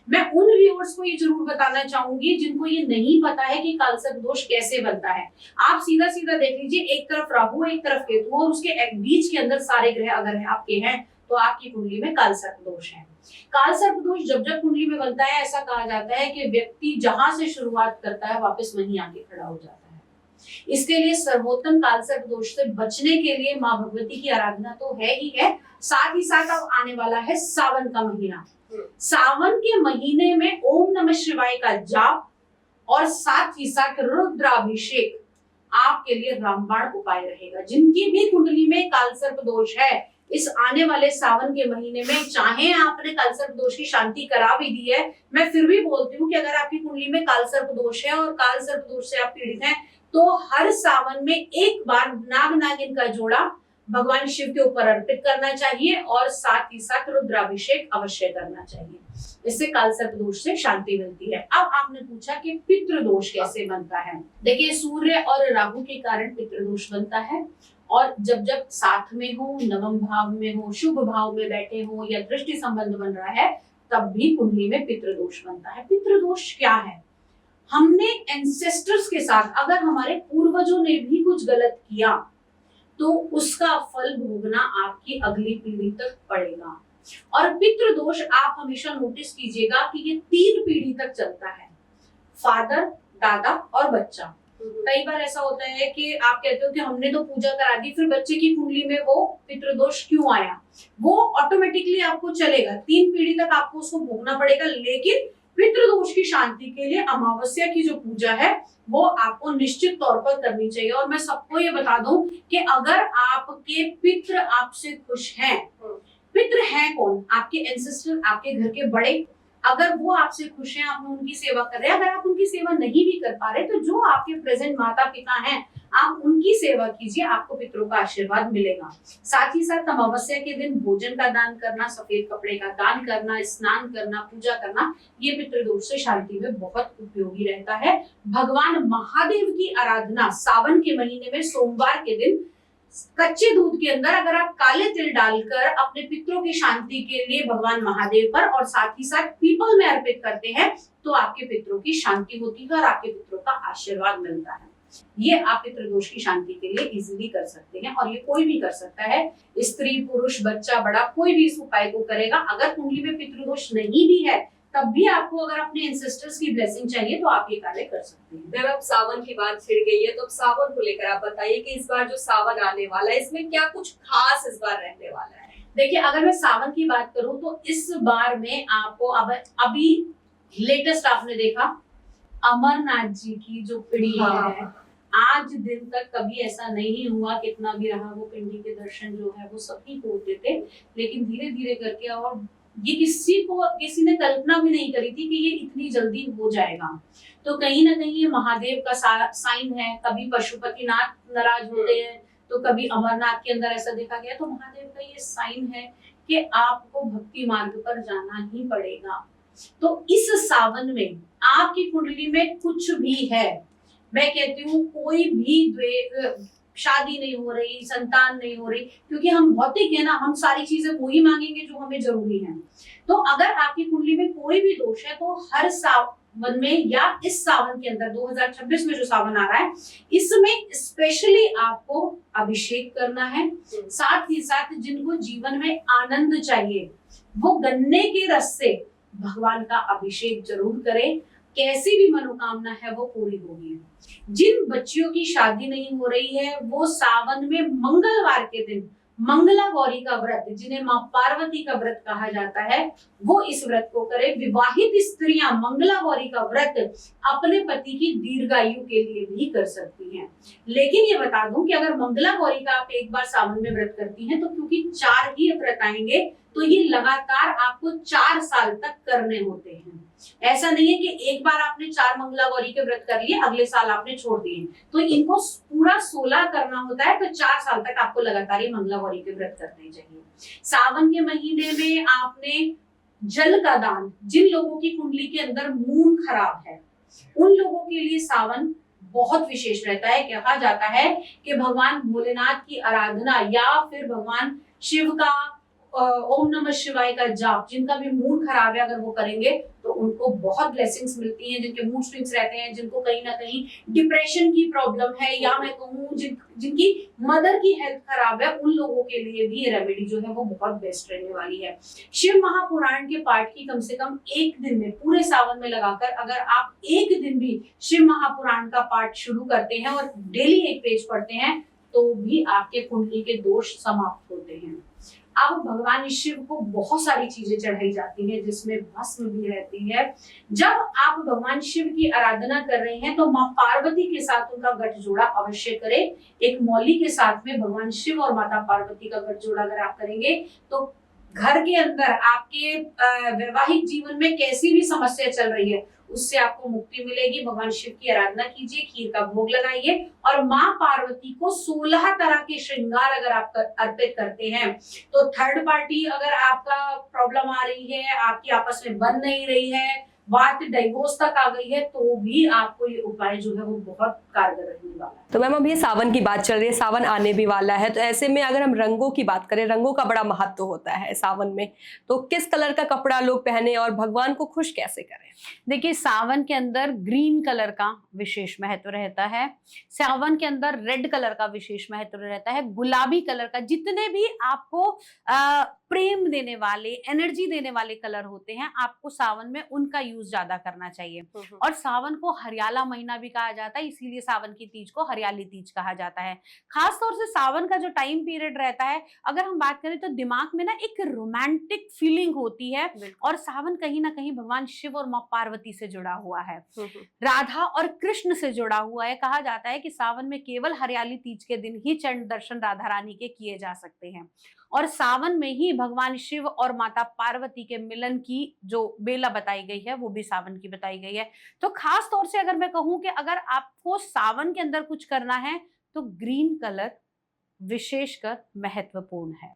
मैं उन व्यूअर्स को ये जरूर बताना चाहूंगी जिनको ये नहीं पता है कि काल सर्प दोष कैसे बनता है। आप सीधा सीधा देख लीजिए, एक तरफ राहु, एक तरफ केतु, और उसके बीच के अंदर सारे ग्रह अगर है आपके हैं तो आपकी कुंडली में काल सर्प दोष है। काल सर्प दोष जब जब कुंडली में बनता है, ऐसा कहा जाता है कि व्यक्ति जहां से शुरुआत करता है वापस वहीं आके खड़ा हो जाता है। इसके लिए सर्वोत्तम काल सर्प दोष से बचने के लिए माँ भगवती की आराधना तो है ही है, साथ ही साथ अब आने वाला है सावन का महीना। सावन के महीने में ओम नमः शिवाय का जाप और साथ ही साथ रुद्राभिषेक आपके लिए रामबाण उपाय रहेगा। जिनकी भी कुंडली में काल सर्प दोष है, इस आने वाले सावन के महीने में, चाहे आपने काल सर्प दोष की शांति करा भी दी है, मैं फिर भी बोलती हूँ कि अगर आपकी कुंडली में काल सर्प दोष है और काल सर्प दोष से आप पीड़ित हैं, तो हर सावन में एक बार नाग नागिन का जोड़ा भगवान शिव के ऊपर अर्पित करना चाहिए, और साथ ही साथ रुद्राभिषेक अवश्य करना चाहिए। इससे काल सर्प दोष से शांति मिलती है। अब आपने पूछा कि पितृ दोष कैसे बनता है। देखिए, सूर्य और राहु के कारण पितृ दोष बनता है, और जब जब साथ में हो, नवम भाव में हो, शुभ भाव में बैठे हो, या दृष्टि संबंध बन रहा है, तब भी कुंडली में पितृ दोष बनता है। पितृ दोष क्या है? हमने एंसेस्टर्स के साथ, अगर हमारे पूर्वजों ने भी कुछ गलत किया तो उसका फल भोगना आपकी अगली पीढ़ी तक पड़ेगा। और पितृ दोष आप हमेशा नोटिस कीजिएगा कि ये 3 पीढ़ी तक चलता है, फादर, दादा और बच्चा। कई बार ऐसा होता है कि आप कहते हो कि हमने तो पूजा करा दी, फिर बच्चे की कुंडली में वो पितृदोष क्यों आया, वो ऑटोमेटिकली आपको चलेगा, 3 पीढ़ी तक आपको उसको भोगना पड़ेगा। लेकिन पितृदोष की शांति के लिए अमावस्या की जो पूजा है वो आपको निश्चित तौर पर करनी चाहिए। और मैं सबको ये बता दूं कि अगर आपके पितृ आपसे खुश हैं, पितृ हैं कौन, आपके एंसेस्टर, आपके घर के बड़े, अगर वो आपसे खुश हैं, आप उनकी सेवा कर रहे हैं, अगर आप उनकी सेवा नहीं भी कर पा रहे तो जो आपके प्रेजेंट माता पिता हैं आप उनकी सेवा कीजिए, आपको पितरों का आशीर्वाद मिलेगा। साथ ही साथ अमावस्या के दिन भोजन का दान करना, सफेद कपड़े का दान करना, स्नान करना, पूजा करना, ये पितृदोष से शांति में बहुत उपयोगी रहता है। भगवान महादेव की आराधना सावन के महीने में सोमवार के दिन कच्चे दूध के अंदर अगर आप काले तिल डालकर अपने पितरों की शांति के लिए भगवान महादेव पर और साथ ही साथ पीपल में अर्पित करते हैं तो आपके पितरों की शांति होती है और आपके पितरों का आशीर्वाद मिलता है। ये आप पितृदोष की शांति के लिए इजीली कर सकते हैं और ये कोई भी कर सकता है, स्त्री पुरुष बच्चा बड़ा, कोई भी इस उपाय को करेगा। अगर कुंडली में पितृदोष नहीं भी है तब भी आपको अगर अपने एंसेस्टर्स की ब्लेसिंग चाहिए तो आप ये कार्य कर सकते हैं। मैम अब सावन की बात छिड़ गई है तो अब सावन को लेकर आप बताइए कि इस बार जो सावन आने वाला है इसमें क्या कुछ खास इस बार रहने वाला है। देखिए, अगर मैं सावन की बात करूं तो इस बार में आपको अभी लेटेस्ट आपने देखा अमरनाथ जी की जो पिंडी है, आज दिन तक कभी ऐसा नहीं हुआ, कितना भी रहा वो पिंडी के दर्शन जो है वो सभी को होते थे, लेकिन धीरे धीरे करके और ये किसी ने कल्पना भी नहीं करी थी कि ये इतनी जल्दी हो जाएगा। तो कहीं ना कहीं ये महादेव का साइन है। कभी पशुपतिनाथ नाराज होते हैं तो कभी अमरनाथ के अंदर ऐसा देखा गया, तो महादेव का ये साइन है कि आपको भक्ति मार्ग पर जाना ही पड़ेगा। तो इस सावन में आपकी कुंडली में कुछ भी है, मैं कहती हूँ कोई भी शादी नहीं हो रही, संतान नहीं हो रही, क्योंकि हम भौतिक है ना, हम सारी चीजें वही मांगेंगे जो हमें जरूरी है। तो अगर आपकी कुंडली में कोई भी दोष है तो हर सावन में या इस सावन के अंदर 2026 में जो सावन आ रहा है इसमें स्पेशली आपको अभिषेक करना है। साथ ही साथ जिनको जीवन में आनंद चाहिए वो गन्ने के रस से भगवान का अभिषेक जरूर करें, कैसी भी मनोकामना है वो पूरी होगी। जिन बच्चियों की शादी नहीं हो रही है वो सावन में मंगलवार के दिन मंगला गौरी का व्रत, जिन्हें मां पार्वती का व्रत कहा जाता है, वो इस व्रत को करें। विवाहित स्त्रियां मंगला गौरी का व्रत अपने पति की दीर्घायु के लिए भी कर सकती हैं। लेकिन ये बता दूं कि अगर मंगला गौरी का आप एक बार सावन में व्रत करती हैं तो क्योंकि 4 ही व्रत आएंगे तो ये लगातार आपको 4 साल तक करने होते हैं। ऐसा नहीं है कि एक बार आपने 4 मंगला गौरी के व्रत कर लिए अगले साल आपने छोड़ दिए, तो इनको पूरा 16 करना होता है। तो 4 साल तक आपको लगातार ये मंगला गौरी के व्रत करने चाहिए। सावन के महीने में आपने जल का दान, जिन लोगों की कुंडली के अंदर मून खराब है उन लोगों के लिए सावन बहुत विशेष रहता है। कहा जाता है कि भगवान भोलेनाथ की आराधना या फिर भगवान शिव का ओम नमः शिवाय का जाप, जिनका भी मूड खराब है अगर वो करेंगे तो उनको बहुत ब्लेसिंग्स मिलती हैं। जिनके मूड स्विंग्स रहते हैं, जिनको कहीं ना कहीं डिप्रेशन की प्रॉब्लम है, या मैं कहूँ जिनकी मदर की हेल्थ खराब है, उन लोगों के लिए भी ये रेमेडी जो है वो बहुत बेस्ट रहने वाली है। शिव महापुराण के पाठ की कम से कम एक दिन में, पूरे सावन में लगाकर अगर आप एक दिन भी शिव महापुराण का पाठ शुरू करते हैं और डेली एक पेज पढ़ते हैं तो भी आपके कुंडली के दोष समाप्त होते हैं। अब भगवान शिव को बहुत सारी चीजें चढ़ाई जाती हैं जिसमें भस्म भी रहती है। जब आप भगवान शिव की आराधना कर रहे हैं तो मां पार्वती के साथ उनका गठजोड़ा अवश्य करें। एक मौली के साथ में भगवान शिव और माता पार्वती का गठजोड़ा अगर आप करेंगे तो घर के अंदर आपके वैवाहिक जीवन में कैसी भी समस्या चल रही है उससे आपको मुक्ति मिलेगी। भगवान शिव की आराधना कीजिए, खीर का भोग लगाइए और मां पार्वती को 16 तरह के श्रृंगार अगर आप अर्पित करते हैं तो थर्ड पार्टी अगर आपका प्रॉब्लम आ रही है, आपकी आपस में बन नहीं रही है, बात डिवोर्स तक आ गई है, तो भी आपको ये उपाय जो है वो बहुत कारगर रहने वाला है। तो मैम अब ये सावन की बात चल रही है, सावन आने भी वाला है, तो ऐसे में अगर हम रंगों की बात करें, रंगों का बड़ा महत्व होता है सावन में, तो किस कलर का कपड़ा लोग पहने और भगवान को खुश कैसे करें? देखिए, सावन के अंदर ग्रीन कलर का विशेष महत्व रहता है। सावन के अंदर रेड कलर का विशेष महत्व रहता है। गुलाबी कलर का, जितने भी आपको प्रेम देने वाले, एनर्जी देने वाले कलर होते हैं, आपको सावन में उनका यूज ज्यादा करना चाहिए। और सावन को हरियाला महीना भी कहा जाता है, इसीलिए सावन की तीज को हरियाली तीज कहा जाता है। खास तौर से सावन का जो टाइम पीरियड रहता है, अगर हम बात करें तो दिमाग में ना एक रोमांटिक फीलिंग होती है, और सावन कहीं ना कहीं भगवान शिव और माँ पार्वती से जुड़ा हुआ है, राधा और कृष्ण से जुड़ा हुआ है। कहा जाता है कि सावन में केवल हरियाली तीज के दिन ही चरण दर्शन राधा रानी के किए जा सकते हैं, और सावन में ही भगवान शिव और माता पार्वती के मिलन की जो बेला बताई गई है वो भी सावन की बताई गई है। तो खास तौर से अगर मैं कहूं कि अगर आपको सावन के अंदर कुछ करना है तो ग्रीन कलर विशेषकर महत्वपूर्ण है।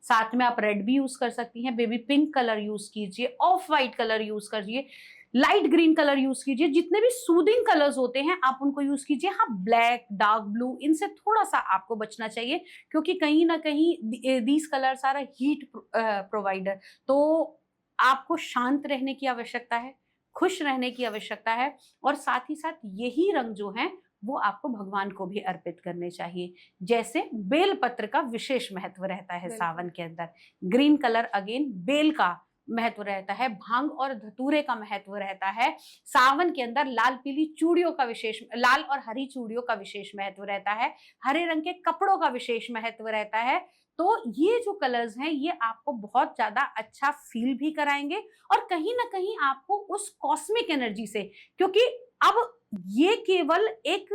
साथ में आप रेड भी यूज कर सकती हैं, बेबी पिंक कलर यूज कीजिए, ऑफ वाइट कलर यूज करिए, लाइट ग्रीन कलर यूज कीजिए, जितने भी सूदिंग कलर्स होते हैं आप उनको यूज कीजिए। हाँ, ब्लैक, डार्क ब्लू, इनसे थोड़ा सा आपको बचना चाहिए, क्योंकि कहीं ना कहीं these colours are heat provider. तो आपको शांत रहने की आवश्यकता है, खुश रहने की आवश्यकता है, और साथ ही साथ यही रंग जो है वो आपको भगवान को भी अर्पित करने चाहिए। जैसे बेल पत्र का विशेष महत्व रहता है सावन के अंदर, ग्रीन कलर अगेन बेल का महत्व रहता है, भांग और धतूरे का महत्व रहता है। सावन के अंदर लाल पीली चूड़ियों का विशेष, लाल और हरी चूड़ियों का विशेष महत्व रहता है, हरे रंग के कपड़ों का विशेष महत्व रहता है। तो ये जो कलर्स हैं ये आपको बहुत ज्यादा अच्छा फील भी कराएंगे, और कहीं ना कहीं आपको उस कॉस्मिक एनर्जी से, क्योंकि अब ये केवल एक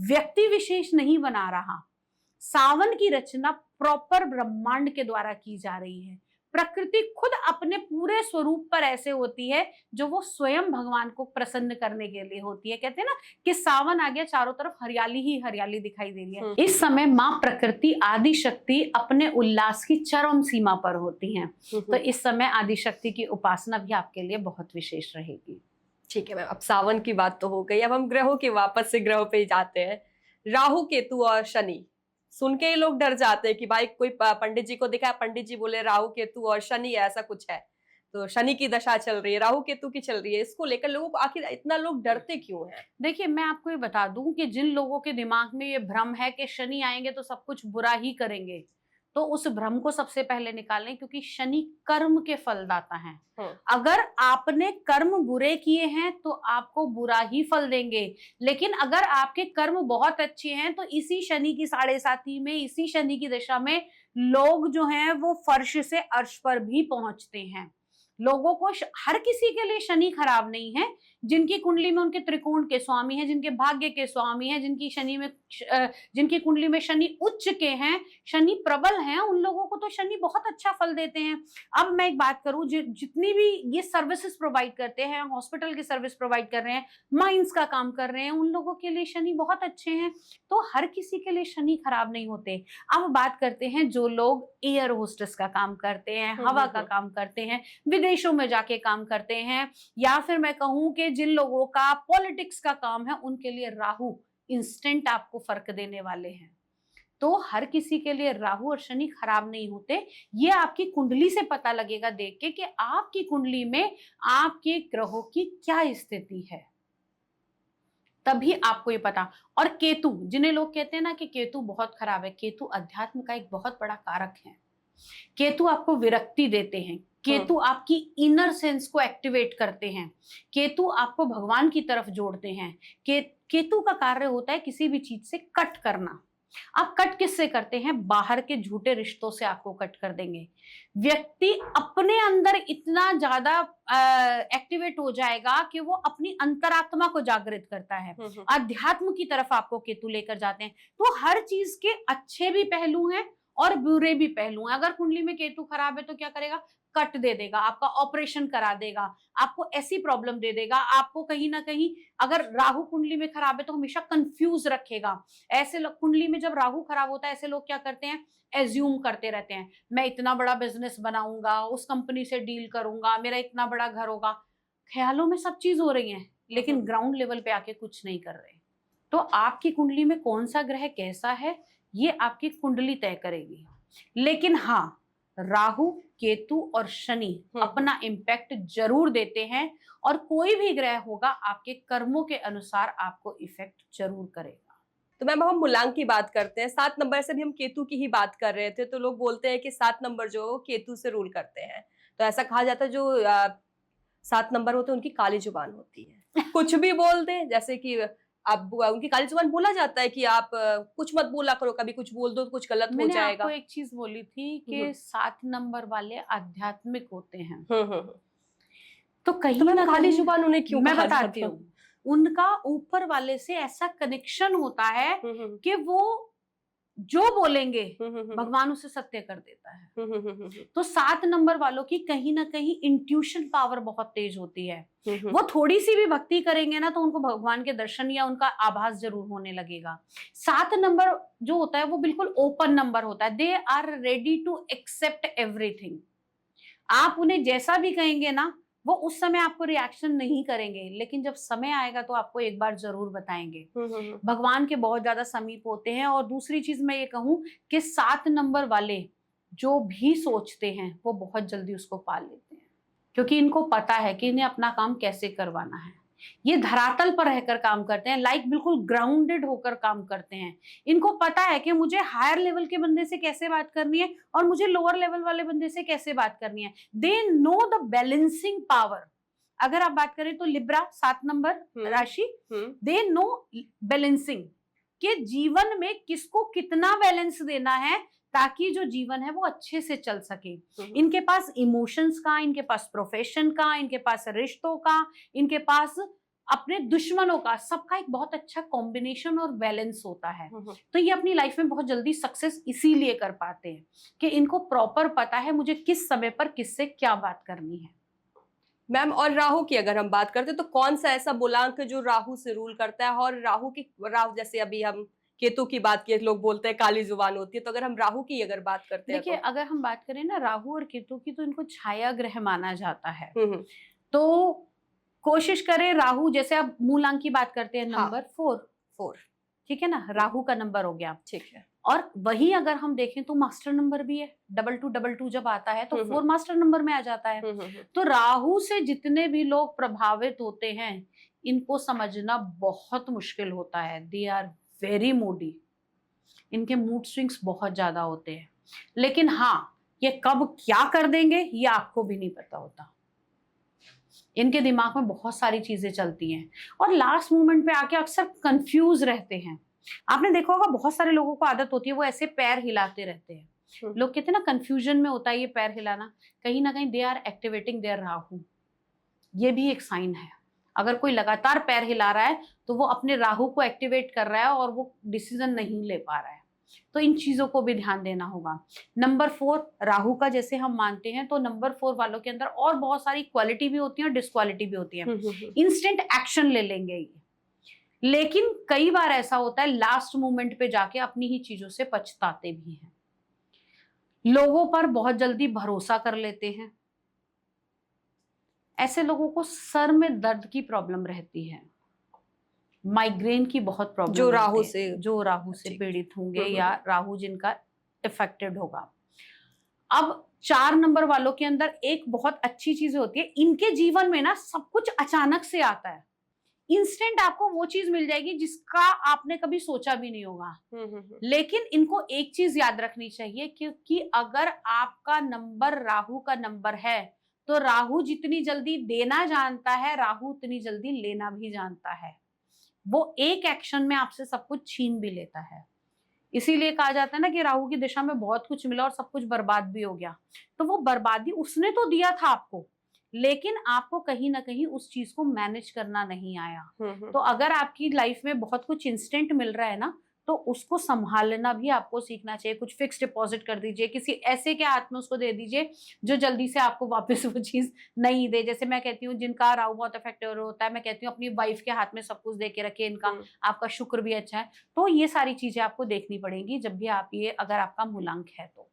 व्यक्ति विशेष नहीं बना रहा, सावन की रचना प्रॉपर ब्रह्मांड के द्वारा की जा रही है। प्रकृति खुद अपने पूरे स्वरूप पर ऐसे होती है जो वो स्वयं भगवान को प्रसन्न करने के लिए होती है। कहते हैं ना कि सावन आ गया, चारों तरफ हरियाली ही हरियाली दिखाई दे रही है। इस समय माँ प्रकृति आदि शक्ति अपने उल्लास की चरम सीमा पर होती हैं, तो इस समय आदि शक्ति की उपासना भी आपके लिए बहुत विशेष रहेगी। ठीक है मैम, अब सावन की बात तो हो गई, अब हम ग्रहों के वापस से ग्रहों पे ही जाते हैं। राहु, केतु और शनि, सुन के ही लोग डर जाते हैं कि भाई कोई पंडित जी को दिखा, पंडित जी बोले राहु केतु और शनि ऐसा कुछ है, तो शनि की दशा चल रही है, राहु केतु की चल रही है, इसको लेकर लोगों को आखिर इतना लोग डरते क्यों हैं? देखिए, मैं आपको ये बता दूं कि जिन लोगों के दिमाग में ये भ्रम है कि शनि आएंगे तो सब कुछ बुरा ही करेंगे, तो उस भ्रम को सबसे पहले निकालें, क्योंकि शनि कर्म के फलदाता हैं। अगर आपने कर्म बुरे किए हैं तो आपको बुरा ही फल देंगे, लेकिन अगर आपके कर्म बहुत अच्छे हैं तो इसी शनि की 7.5 में, इसी शनि की दशा में लोग जो हैं वो फर्श से अर्श पर भी पहुंचते हैं। लोगों को हर किसी के लिए शनि खराब नहीं है। जिनकी कुंडली में उनके त्रिकोण के स्वामी हैं, जिनके भाग्य के स्वामी हैं, जिनकी कुंडली में शनि उच्च के हैं, शनि प्रबल हैं, उन लोगों को तो शनि बहुत अच्छा फल देते हैं। अब मैं एक बात करूं, जितनी भी ये सर्विसेज प्रोवाइड करते हैं, हॉस्पिटल की सर्विस प्रोवाइड कर रहे हैं, माइंस का काम कर रहे हैं, उन लोगों के लिए शनि बहुत अच्छे हैं। तो हर किसी के लिए शनि खराब नहीं होते। अब बात करते हैं जो लोग एयर होस्टेस का काम करते हैं, हवा का काम करते हैं, विदेशों में जाके काम करते हैं, या फिर मैं कहूं कि जिन लोगों का पॉलिटिक्स का काम है, उनके लिए राहु इंस्टेंट आपको फर्क देने वाले हैं। तो हर किसी के लिए राहु और शनि खराब नहीं होते। ये आपकी कुंडली से पता लगेगा देख के कि आपकी कुंडली में आपके ग्रहों की क्या स्थिति है, तभी आपको ये पता। और केतु, जिन्हें लोग कहते हैं ना कि केतु बहुत खराब है, केतु अध्यात्म का एक बहुत बड़ा कारक है। केतु आपको विरक्ति देते हैं, केतु आपकी इनर सेंस को एक्टिवेट करते हैं, केतु आपको भगवान की तरफ जोड़ते हैं। केतु का कार्य होता है किसी भी चीज से कट करना। आप कट किससे करते हैं? बाहर के झूठे रिश्तों से आपको कट कर देंगे। व्यक्ति अपने अंदर इतना ज्यादा एक्टिवेट हो जाएगा कि वो अपनी अंतरात्मा को जागृत करता है, अध्यात्म की तरफ आपको केतु लेकर जाते हैं। तो हर चीज के अच्छे भी पहलू हैं और बुरे भी पहलू हैं। अगर कुंडली में केतु खराब है तो क्या करेगा? कट दे देगा, आपका ऑपरेशन करा देगा, आपको ऐसी प्रॉब्लम दे देगा, आपको कहीं ना कहीं, अगर राहु कुंडली में खराब है तो हमेशा कंफ्यूज रखेगा। ऐसे लोग, कुंडली में जब राहु खराब होता है, ऐसे लोग क्या करते हैं? एज्यूम करते रहते हैं, मैं इतना बड़ा बिजनेस बनाऊंगा, उस कंपनी से डील करूंगा, मेरा इतना बड़ा घर होगा। ख्यालों में सब चीज हो रही है, लेकिन ग्राउंड लेवल पे आके कुछ नहीं कर रहे। तो आपकी कुंडली में कौन सा ग्रह कैसा है, ये आपकी कुंडली तय करेगी। लेकिन हाँ, राहु, केतु और शनि अपना इम्पैक्ट जरूर देते हैं, और कोई भी ग्रह होगा आपके कर्मों के अनुसार आपको इफेक्ट जरूर करेगा। तो मैम, हम मूलांक की बात करते हैं। 7 नंबर से भी हम केतु की ही बात कर रहे थे, तो लोग बोलते हैं कि 7 नंबर जो केतु से रूल करते हैं। तो ऐसा कहा जाता है जो 7 नंबर होते हैं उनकी काली जुबान होती है, कुछ भी बोल दे, जैसे कि अब उनकी काली जुबान बोला जाता है कि आप कुछ मत बोला करो, कभी कुछ बोल दो तो कुछ गलत हो मैंने जाएगा। आपको एक चीज बोली थी कि 7 नंबर वाले आध्यात्मिक होते हैं, तो कहीं तो मैम ना काली कहीं जुबान उन्हें क्यों मैं कहा बताती जाता है? हूँ, उनका ऊपर वाले से ऐसा कनेक्शन होता है कि वो जो बोलेंगे भगवान उसे सत्य कर देता है। तो 7 नंबर वालों की कहीं ना कहीं इंट्यूशन पावर बहुत तेज होती है। वो थोड़ी सी भी भक्ति करेंगे ना तो उनको भगवान के दर्शन या उनका आभास जरूर होने लगेगा। 7 नंबर जो होता है वो बिल्कुल ओपन नंबर होता है। They are ready to accept everything. आप उन्हें जैसा भी कहेंगे ना वो उस समय आपको रिएक्शन नहीं करेंगे, लेकिन जब समय आएगा तो आपको एक बार जरूर बताएंगे। भगवान के बहुत ज्यादा समीप होते हैं। और दूसरी चीज मैं ये कहूं कि 7 नंबर वाले जो भी सोचते हैं वो बहुत जल्दी उसको पा लेते हैं, क्योंकि इनको पता है कि इन्हें अपना काम कैसे करवाना है। ये धरातल पर रहकर काम करते हैं, लाइक बिल्कुल ग्राउंडेड होकर काम करते हैं। इनको पता है कि मुझे हायर लेवल के बंदे से कैसे बात करनी है और मुझे लोअर लेवल वाले बंदे से कैसे बात करनी है। They know the balancing power. अगर आप बात करें तो लिब्रा 7 नंबर राशि, दे नो बैलेंसिंग के जीवन में किसको कितना बैलेंस देना है ताकि जो जीवन है वो अच्छे से चल सके। इनके पास इमोशंस का, इनके पास प्रोफेशन का, इनके पास रिश्तों का, इनके पास अपने दुश्मनों का, सबका एक बहुत अच्छा कॉम्बिनेशन और बैलेंस होता है। तो ये अपनी लाइफ में बहुत जल्दी सक्सेस इसीलिए कर पाते हैं कि इनको प्रॉपर पता है मुझे किस समय पर किससे क्या बात करनी है। मैम और राहु की अगर हम बात करते हैं तो कौन सा ऐसा बुलांक जो राहु से रूल करता है? और राहु जैसे अभी हम केतु की बात किए, लोग बोलते हैं काली जुबान होती है, तो अगर हम राहु की अगर बात करते हैं देखिए तो? अगर हम बात करें ना राहु और केतु की, तो इनको छाया ग्रह माना जाता है। तो कोशिश करें राहु, जैसे आप मूलांक की बात करते हैं, नंबर 4, ठीक है ना, राहु का नंबर हो गया, ठीक है। और वही अगर हम देखें तो मास्टर नंबर भी है, 2222 जब आता है तो 4 मास्टर नंबर में आ जाता है। तो राहु से जितने भी लोग प्रभावित होते हैं इनको समझना बहुत मुश्किल होता है। दे आर वेरी मूडी, इनके मूड स्विंग्स बहुत ज्यादा होते हैं, लेकिन हाँ ये कब क्या कर देंगे ये आपको भी नहीं पता होता। इनके दिमाग में बहुत सारी चीजें चलती हैं और लास्ट मोमेंट पे आके अक्सर कंफ्यूज रहते हैं। आपने देखा होगा बहुत सारे लोगों को आदत होती है वो ऐसे पैर हिलाते रहते हैं। लोग कहते हैं ना कंफ्यूजन में होता है ये पैर हिलाना, कहीं ना कहीं they are activating their Rahu. ये भी एक साइन है। अगर कोई लगातार पैर हिला रहा है तो वो अपने राहु को एक्टिवेट कर रहा है और वो डिसीजन नहीं ले पा रहा है। तो इन चीजों को भी ध्यान देना होगा। नंबर 4 राहु का जैसे हम मानते हैं तो नंबर 4 वालों के अंदर और बहुत सारी क्वालिटी भी होती है और डिसक्वालिटी भी होती है। इंस्टेंट एक्शन ले लेंगे ये, लेकिन कई बार ऐसा होता है लास्ट मोमेंट पे जाके अपनी ही चीजों से पछताते भी हैं। लोगों पर बहुत जल्दी भरोसा कर लेते हैं। ऐसे लोगों को सर में दर्द की प्रॉब्लम रहती है, माइग्रेन की बहुत प्रॉब्लम, जो राहु से पीड़ित होंगे या राहु जिनका इफेक्टेड होगा। अब 4 नंबर वालों के अंदर एक बहुत अच्छी चीज होती है, इनके जीवन में ना सब कुछ अचानक से आता है। इंस्टेंट आपको वो चीज मिल जाएगी जिसका आपने कभी सोचा भी नहीं होगा। लेकिन इनको एक चीज याद रखनी चाहिए, क्योंकि अगर आपका नंबर राहु का नंबर है तो राहु जितनी जल्दी देना जानता है राहु उतनी जल्दी लेना भी जानता है। वो एक एक्शन में आपसे सब कुछ छीन भी लेता है। इसीलिए कहा जाता है ना कि राहु की दिशा में बहुत कुछ मिला और सब कुछ बर्बाद भी हो गया। तो वो बर्बादी उसने तो दिया था आपको, लेकिन आपको कहीं ना कहीं उस चीज को मैनेज करना नहीं आया। तो अगर आपकी लाइफ में बहुत कुछ इंस्टेंट मिल रहा है ना तो उसको संभालना भी आपको सीखना चाहिए। कुछ फिक्स डिपॉजिट कर दीजिए, किसी ऐसे के हाथ में उसको दे दीजिए जो जल्दी से आपको वापस वो चीज नहीं दे। जैसे मैं कहती हूँ जिनका राहु बहुत इफेक्टिव होता है, मैं कहती हूँ अपनी वाइफ के हाथ में सब कुछ दे के रखिए, इनका आपका शुक्र भी अच्छा है। तो ये सारी चीजें आपको देखनी पड़ेगी जब भी आप ये, अगर आपका मूलांक है तो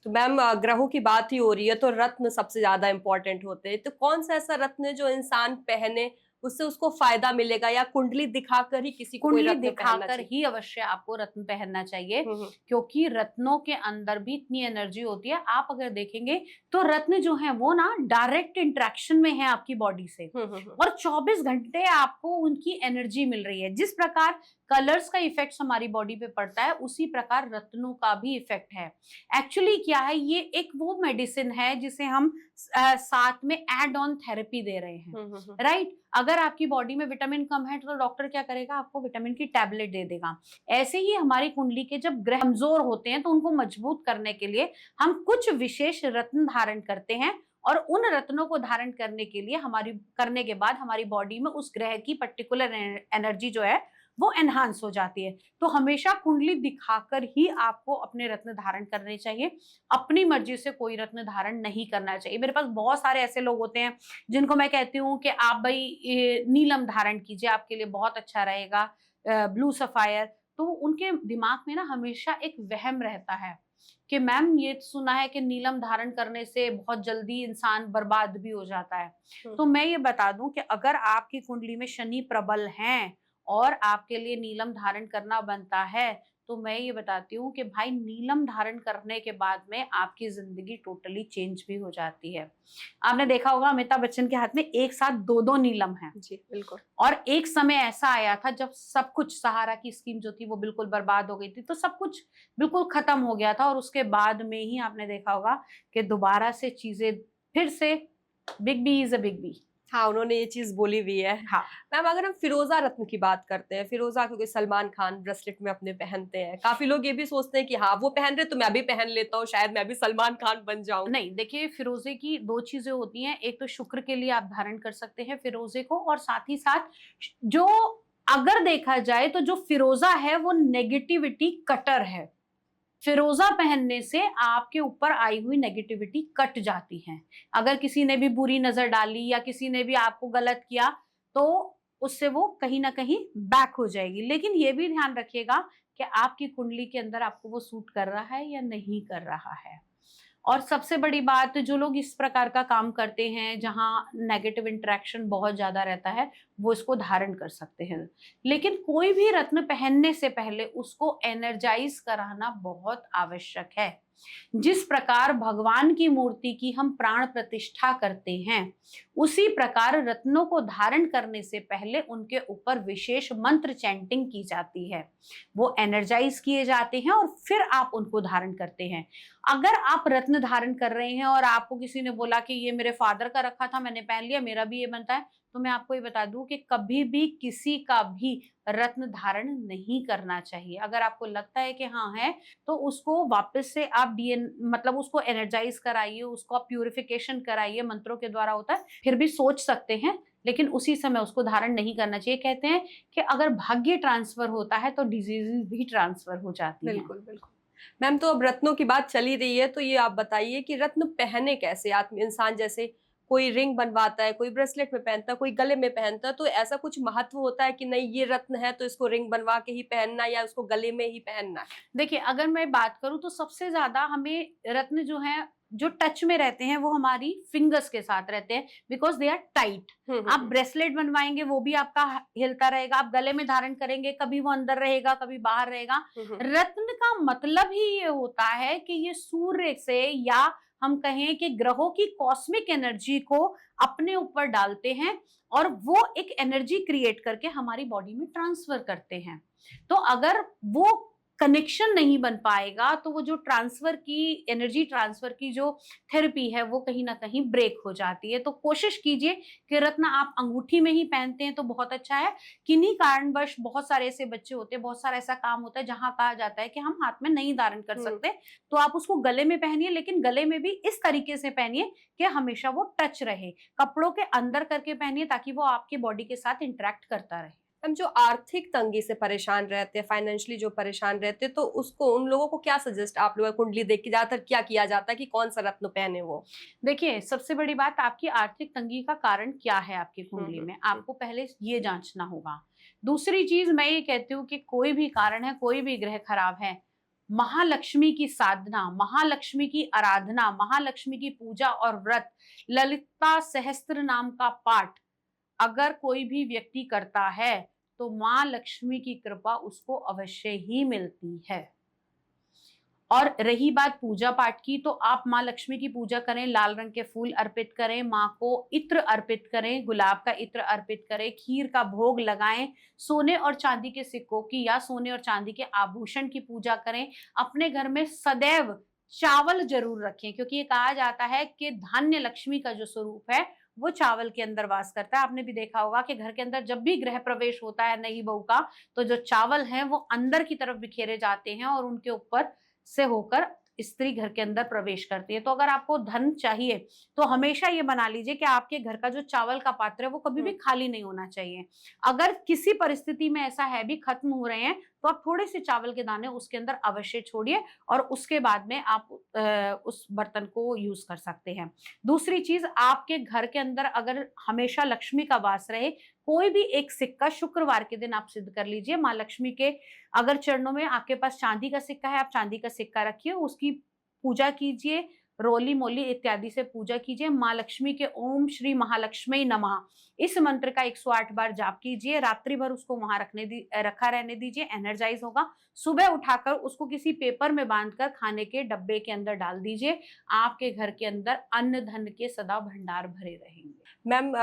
मैम ग्रहों की बात ही हो रही है तो रत्न सबसे ज्यादा इंपॉर्टेंट होते हैं, तो कौन सा ऐसा रत्न है जो इंसान पहने उससे उसको फायदा मिलेगा, या कुंडली दिखाकर ही किसी को कुंडली दिखाकर ही अवश्य आपको रत्न पहनना चाहिए, क्योंकि रत्नों के अंदर भी इतनी एनर्जी होती है। आप अगर देखेंगे तो रत्न जो है वो ना डायरेक्ट इंटरेक्शन में है आपकी बॉडी से और 24 घंटे आपको उनकी एनर्जी मिल रही है। जिस प्रकार कलर्स का इफेक्ट हमारी बॉडी पे पड़ता है, उसी प्रकार रत्नों का भी इफेक्ट है। एक्चुअली क्या है, ये एक वो मेडिसिन है जिसे हम साथ में एड ऑन थेरेपी दे रहे हैं, राइट। अगर आपकी बॉडी में विटामिन कम है तो डॉक्टर क्या करेगा, आपको विटामिन की टैबलेट दे देगा। ऐसे ही हमारी कुंडली के जब ग्रह कमजोर होते हैं तो उनको मजबूत करने के लिए हम कुछ विशेष रत्न धारण करते हैं, और उन रत्नों को धारण करने के लिए करने के बाद हमारी बॉडी में उस ग्रह की पर्टिकुलर एनर्जी जो है वो एनहांस हो जाती है। तो हमेशा कुंडली दिखाकर ही आपको अपने रत्न धारण करने चाहिए, अपनी मर्जी से कोई रत्न धारण नहीं करना चाहिए। मेरे पास बहुत सारे ऐसे लोग होते हैं जिनको मैं कहती हूँ कि आप भाई नीलम धारण कीजिए, आपके लिए बहुत अच्छा रहेगा, ब्लू सफायर। तो उनके दिमाग में ना हमेशा एक वहम रहता है कि मैम ये सुना है कि नीलम धारण करने से बहुत जल्दी इंसान बर्बाद भी हो जाता है। तो मैं ये बता दूं कि अगर आपकी कुंडली में शनि प्रबल हैं और आपके लिए नीलम धारण करना बनता है, तो मैं ये बताती हूँ कि भाई नीलम धारण करने के बाद में आपकी जिंदगी टोटली चेंज भी हो जाती है। आपने देखा होगा अमिताभ बच्चन के हाथ में एक साथ दो नीलम हैं। जी बिल्कुल। और एक समय ऐसा आया था जब सब कुछ, सहारा की स्कीम जो थी वो बिल्कुल बर्बाद हो गई थी, तो सब कुछ बिल्कुल खत्म हो गया था, और उसके बाद में ही आपने देखा होगा कि दोबारा से चीजें फिर से, big B is a big B. हाँ, उन्होंने ये चीज बोली हुई है। हाँ मैम, अगर हम फिरोजा रत्न की बात करते हैं, फिरोजा क्योंकि सलमान खान ब्रेसलेट में अपने पहनते हैं, काफी लोग ये भी सोचते हैं कि हाँ वो पहन रहे तो मैं भी पहन लेता हूँ, शायद मैं भी सलमान खान बन जाऊं। नहीं, देखिए फिरोजे की दो चीजें होती हैं, एक तो शुक्र के लिए आप धारण कर सकते हैं फिरोजे को, और साथ ही साथ जो, अगर देखा जाए तो जो फिरोजा है वो नेगेटिविटी कटर है। फिरोजा पहनने से आपके ऊपर आई हुई नेगेटिविटी कट जाती है। अगर किसी ने भी बुरी नजर डाली या किसी ने भी आपको गलत किया तो उससे वो कहीं ना कहीं बैक हो जाएगी। लेकिन ये भी ध्यान रखिएगा कि आपकी कुंडली के अंदर आपको वो सूट कर रहा है या नहीं कर रहा है। और सबसे बड़ी बात, जो लोग इस प्रकार का काम करते हैं जहां नेगेटिव इंटरेक्शन बहुत ज्यादा रहता है, वो इसको धारण कर सकते हैं। लेकिन कोई भी रत्न पहनने से पहले उसको एनर्जाइज कराना बहुत आवश्यक है। जिस प्रकार भगवान की मूर्ति की हम प्राण प्रतिष्ठा करते हैं, उसी प्रकार रत्नों को धारण करने से पहले उनके ऊपर विशेष मंत्र चैंटिंग की जाती है, वो एनर्जाइज किए जाते हैं और फिर आप उनको धारण करते हैं। अगर आप रत्न धारण कर रहे हैं और आपको किसी ने बोला कि ये मेरे फादर का रखा था, मैंने पहन लिया, मेरा भी ये बनता है, तो मैं आपको ये बता दूं कि कभी भी किसी का भी रत्न धारण नहीं करना चाहिए। अगर आपको लगता है कि हाँ है, तो उसको वापस से आप मतलब उसको एनर्जाइज कराइए, उसको आप प्यूरिफिकेशन कराइए, मंत्रों के द्वारा होता है, फिर भी सोच सकते हैं, लेकिन उसी समय उसको धारण नहीं करना चाहिए। कहते हैं कि अगर भाग्य ट्रांसफर होता है तो डिजीज भी ट्रांसफर हो जाती है। बिल्कुल बिल्कुल। मैम, तो अब रत्नों की बात चली रही है, तो ये आप बताइए कि रत्न पहने कैसे? आत्म इंसान जैसे कोई रिंग बनवाता है, कोई ब्रेसलेट में पहनता है, कोई गले में पहनता है, तो ऐसा कुछ महत्व होता है कि नहीं ये रत्न है तो इसको रिंग बनवा के ही पहनना या उसको गले में ही पहनना है? देखिए, अगर मैं बात करूं तो सबसे ज्यादा हमें रत्न जो है, जो टच में रहते हैं, वो हमारी फिंगर्स के साथ रहते हैं, बिकॉज दे आर टाइट। आप ब्रेसलेट बनवाएंगे वो भी आपका हिलता रहेगा, आप गले में धारण करेंगे कभी वो अंदर रहेगा कभी बाहर रहेगा। रत्न का मतलब ही ये होता है कि ये सूर्य से, या हम कहें कि ग्रहों की कॉस्मिक एनर्जी को अपने ऊपर डालते हैं और वो एक एनर्जी क्रिएट करके हमारी बॉडी में ट्रांसफर करते हैं। तो अगर वो कनेक्शन नहीं बन पाएगा तो वो जो ट्रांसफर की, एनर्जी ट्रांसफर की जो थेरेपी है, वो कहीं ना कहीं ब्रेक हो जाती है। तो कोशिश कीजिए कि रत्न आप अंगूठी में ही पहनते हैं तो बहुत अच्छा है। किन्हीं कारणवश बहुत सारे ऐसे बच्चे होते हैं, बहुत सारा ऐसा काम होता है जहां कहा जाता है कि हम हाथ में नहीं धारण कर सकते, तो आप उसको गले में पहनिए, लेकिन गले में भी इस तरीके से पहनिए कि हमेशा वो टच रहे, कपड़ों के अंदर करके पहनिए ताकि वो आपकी बॉडी के साथ इंटरेक्ट करता रहे। हम जो आर्थिक तंगी से परेशान रहते हैं, फाइनेंशियली जो परेशान रहते हैं, तो उसको, उन लोगों को क्या सजेस्ट, आप लोगों कुंडली देख के ज्यादातर क्या किया जाता है कि कौन सा रत्न पहने वो? देखिए, सबसे बड़ी बात, आपकी आर्थिक तंगी का कारण क्या है आपकी कुंडली में, आपको पहले ये जांचना होगा। दूसरी चीज मैं ये कहती हूँ कि कोई भी कारण है, कोई भी ग्रह खराब है, महालक्ष्मी की साधना, महालक्ष्मी की आराधना, महालक्ष्मी की पूजा और व्रत, ललिता सहस्त्र नाम का पाठ अगर कोई भी व्यक्ति करता है तो माँ लक्ष्मी की कृपा उसको अवश्य ही मिलती है। और रही बात पूजा पाठ की, तो आप माँ लक्ष्मी की पूजा करें, लाल रंग के फूल अर्पित करें, माँ को इत्र अर्पित करें, गुलाब का इत्र अर्पित करें, खीर का भोग लगाएं, सोने और चांदी के सिक्कों की या सोने और चांदी के आभूषण की पूजा करें। अपने घर में सदैव चावल जरूर रखें, क्योंकि ये कहा जाता है कि धान्य लक्ष्मी का जो स्वरूप है वो चावल के अंदर वास करता है। आपने भी देखा होगा कि घर के अंदर जब भी गृह प्रवेश होता है नई बहू का, तो जो चावल हैं वो अंदर की तरफ बिखेरे जाते हैं और उनके ऊपर से होकर स्त्री घर के अंदर प्रवेश करती है। तो अगर आपको धन चाहिए तो हमेशा ये बना लीजिए कि आपके घर का जो चावल का पात्र है वो कभी भी खाली नहीं होना चाहिए। अगर किसी परिस्थिति में ऐसा है भी खत्म हो रहे हैं तो आप थोड़े से चावल के दाने उसके अंदर अवश्य छोड़िए और उसके बाद में आप उस बर्तन को यूज कर सकते हैं। दूसरी चीज, आपके घर के अंदर अगर हमेशा लक्ष्मी का वास रहे, कोई भी एक सिक्का शुक्रवार के दिन आप सिद्ध कर लीजिए। माँ लक्ष्मी के अगर चरणों में आपके पास चांदी का सिक्का है, आप चांदी का सिक्का रखिए, उसकी पूजा कीजिए, रोली मोली इत्यादि से पूजा कीजिए। माँ लक्ष्मी के ओम श्री महालक्ष्मी नमः इस मंत्र का 108 बार जाप कीजिए। रात्रि भर उसको वहां रखा रहने दीजिए, एनर्जाइज होगा। सुबह उठाकर उसको किसी पेपर में बांधकर खाने के डब्बे के अंदर डाल दीजिए। आपके घर के अंदर अन्न धन के सदा भंडार भरे रहेंगे। मैम,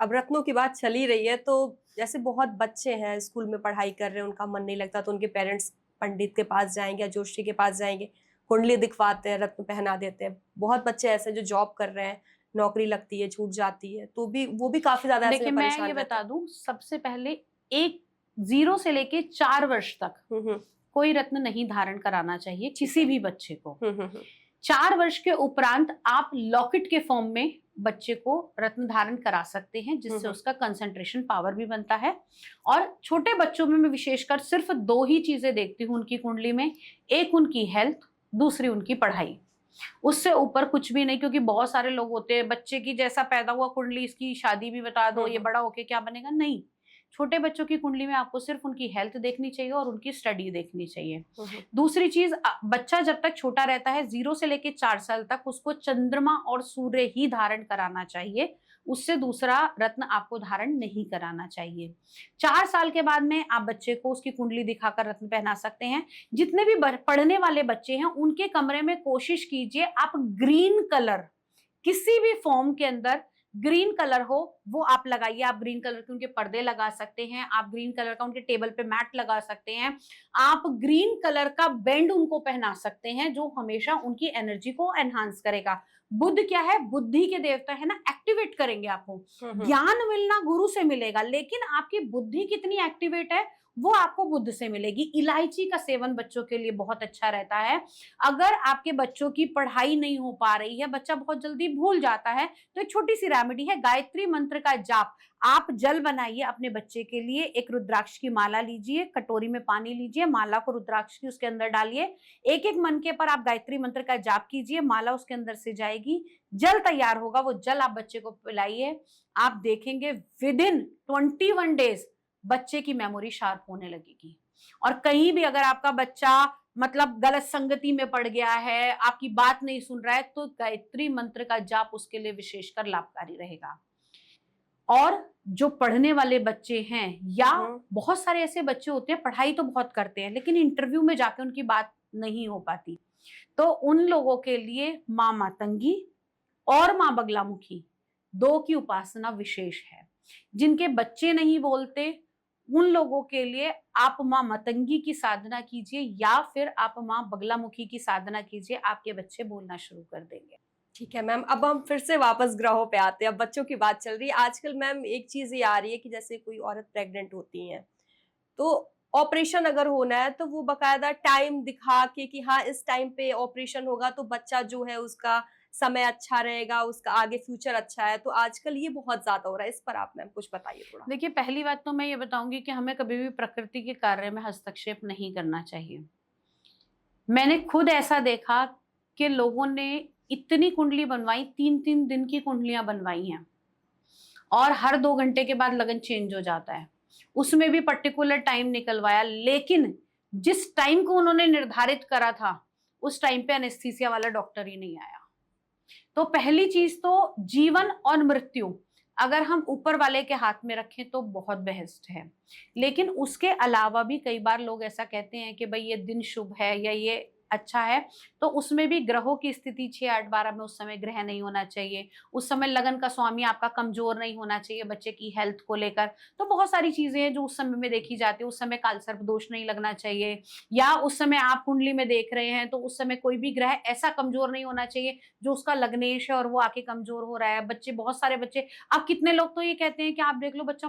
अब रत्नों की बात चली रही है, तो जैसे बहुत बच्चे हैं स्कूल में पढ़ाई कर रहे हैं, उनका मन नहीं लगता, तो उनके पेरेंट्स पंडित के पास जाएंगे या जोशी के पास जाएंगे, कुंडली दिखवाते हैं, रत्न पहना देते हैं। बहुत बच्चे ऐसे जो जॉब कर रहे हैं, नौकरी लगती है, छूट जाती है, तो भी वो भी काफी ज्यादा ऐसे देखिए, मैं ये बता दूं, सबसे पहले 0 से लेके 4 वर्ष तक कोई रत्न नहीं धारण कराना चाहिए किसी भी बच्चे को। 4 वर्ष के उपरांत आप लॉकेट के फॉर्म में बच्चे को रत्न धारण करा सकते हैं, जिससे उसका कंसंट्रेशन पावर भी बनता है। और छोटे बच्चों में मैं विशेषकर सिर्फ 2 ही चीजें देखती हूँ उनकी कुंडली में, एक उनकी हेल्थ, दूसरी उनकी पढ़ाई। उससे ऊपर कुछ भी नहीं, क्योंकि बहुत सारे लोग होते हैं बच्चे की जैसा पैदा हुआ कुंडली, इसकी शादी भी बता दो, ये बड़ा होके क्या बनेगा। नहीं, छोटे बच्चों की कुंडली में आपको सिर्फ उनकी हेल्थ देखनी चाहिए और उनकी स्टडी देखनी चाहिए। दूसरी चीज, बच्चा जब तक छोटा रहता है 0 से लेके 4 साल तक उसको चंद्रमा और सूर्य ही धारण कराना चाहिए, उससे दूसरा रत्न आपको धारण नहीं कराना चाहिए। 4 साल के बाद में आप बच्चे को उसकी कुंडली दिखाकर रत्न पहना सकते हैं। जितने भी पढ़ने वाले बच्चे हैं उनके कमरे में कोशिश कीजिए आप ग्रीन कलर, किसी भी फॉर्म के अंदर ग्रीन कलर हो वो आप लगाइए। आप ग्रीन कलर के उनके पर्दे लगा सकते हैं, आप ग्रीन कलर का उनके टेबल पे मैट लगा सकते हैं, आप ग्रीन कलर का बैंड उनको पहना सकते हैं, जो हमेशा उनकी एनर्जी को एनहांस करेगा। बुध क्या है, बुद्धि के देवता है ना, एक्टिवेट करेंगे आपको। ज्ञान मिलना गुरु से मिलेगा, लेकिन आपकी बुद्धि कितनी एक्टिवेट है वो आपको बुद्ध से मिलेगी। इलायची का सेवन बच्चों के लिए बहुत अच्छा रहता है। अगर आपके बच्चों की पढ़ाई नहीं हो पा रही है, बच्चा बहुत जल्दी भूल जाता है, तो एक छोटी सी रेमेडी है, गायत्री मंत्र का जाप। आप जल बनाइए अपने बच्चे के लिए, एक रुद्राक्ष की माला लीजिए, कटोरी में पानी लीजिए, माला को रुद्राक्ष की उसके अंदर डालिए, एक एक मनके पर आप गायत्री मंत्र का जाप कीजिए, माला उसके अंदर से जाएगी, जल तैयार होगा, वो जल आप बच्चे को पिलाइए। आप देखेंगे विदिन 21 डेज बच्चे की मेमोरी शार्प होने लगेगी। और कहीं भी अगर आपका बच्चा मतलब गलत संगति में पड़ गया है, आपकी बात नहीं सुन रहा है, तो गायत्री मंत्र का जाप उसके लिए विशेषकर लाभकारी रहेगा। और जो पढ़ने वाले बच्चे हैं या बहुत सारे ऐसे बच्चे होते हैं पढ़ाई तो बहुत करते हैं लेकिन इंटरव्यू में जाके उनकी बात नहीं हो पाती, तो उन लोगों के लिए माँ मातंगी और माँ बगलामुखी 2 की उपासना विशेष है। जिनके बच्चे नहीं बोलते उन लोगों के लिए आप माँ मतंगी की साधना कीजिए या फिर आप माँ बगलामुखी की साधना कीजिए, आपके बच्चे बोलना शुरू कर देंगे। ठीक है मैम, अब हम फिर से वापस ग्रहों पे आते हैं। अब बच्चों की बात चल रही है आजकल मैम, एक चीज ये आ रही है कि जैसे कोई औरत प्रेग्नेंट होती है तो ऑपरेशन अगर होना है तो वो बकायदा टाइम दिखा के कि हाँ इस टाइम पे ऑपरेशन होगा तो बच्चा जो है उसका समय अच्छा रहेगा, उसका आगे फ्यूचर अच्छा है, तो आजकल ये बहुत ज्यादा हो रहा है। इस पर आप मैम कुछ बताइए थोड़ा। देखिए, पहली बात तो मैं ये बताऊंगी कि हमें कभी भी प्रकृति के कार्य में हस्तक्षेप नहीं करना चाहिए। मैंने खुद ऐसा देखा कि लोगों ने इतनी कुंडली बनवाई, 3-3 दिन की कुंडलियां बनवाई हैं और हर 2 घंटे के बाद लगन चेंज हो जाता है। उसमें भी पर्टिकुलर टाइम निकलवाया, लेकिन जिस टाइम को उन्होंने निर्धारित करा था उस टाइम पे एनेस्थीसिया वाला डॉक्टर ही नहीं आया। तो पहली चीज तो जीवन और मृत्यु अगर हम ऊपर वाले के हाथ में रखें तो बहुत बेस्ट है। लेकिन उसके अलावा भी कई बार लोग ऐसा कहते हैं कि भाई ये दिन शुभ है या ये अच्छा है। तो उसमें भी ग्रहों की स्थिति 6-8-12 में उस समय ग्रह नहीं होना चाहिए। उस समय लगन का स्वामी आपका कमजोर नहीं होना चाहिए बच्चे की हेल्थ को लेकर। तो बहुत सारी चीजें हैं जो उस समय में देखी जाती है। उस समय कालसर्प दोष नहीं लगना चाहिए, या उस समय आप कुंडली में देख रहे हैं तो उस समय कोई भी ग्रह ऐसा कमजोर नहीं होना चाहिए जो उसका लग्नेश है और वो आके कमजोर हो रहा है। बच्चे, बहुत सारे बच्चे, अब कितने लोग तो ये कहते हैं कि आप देख लो बच्चा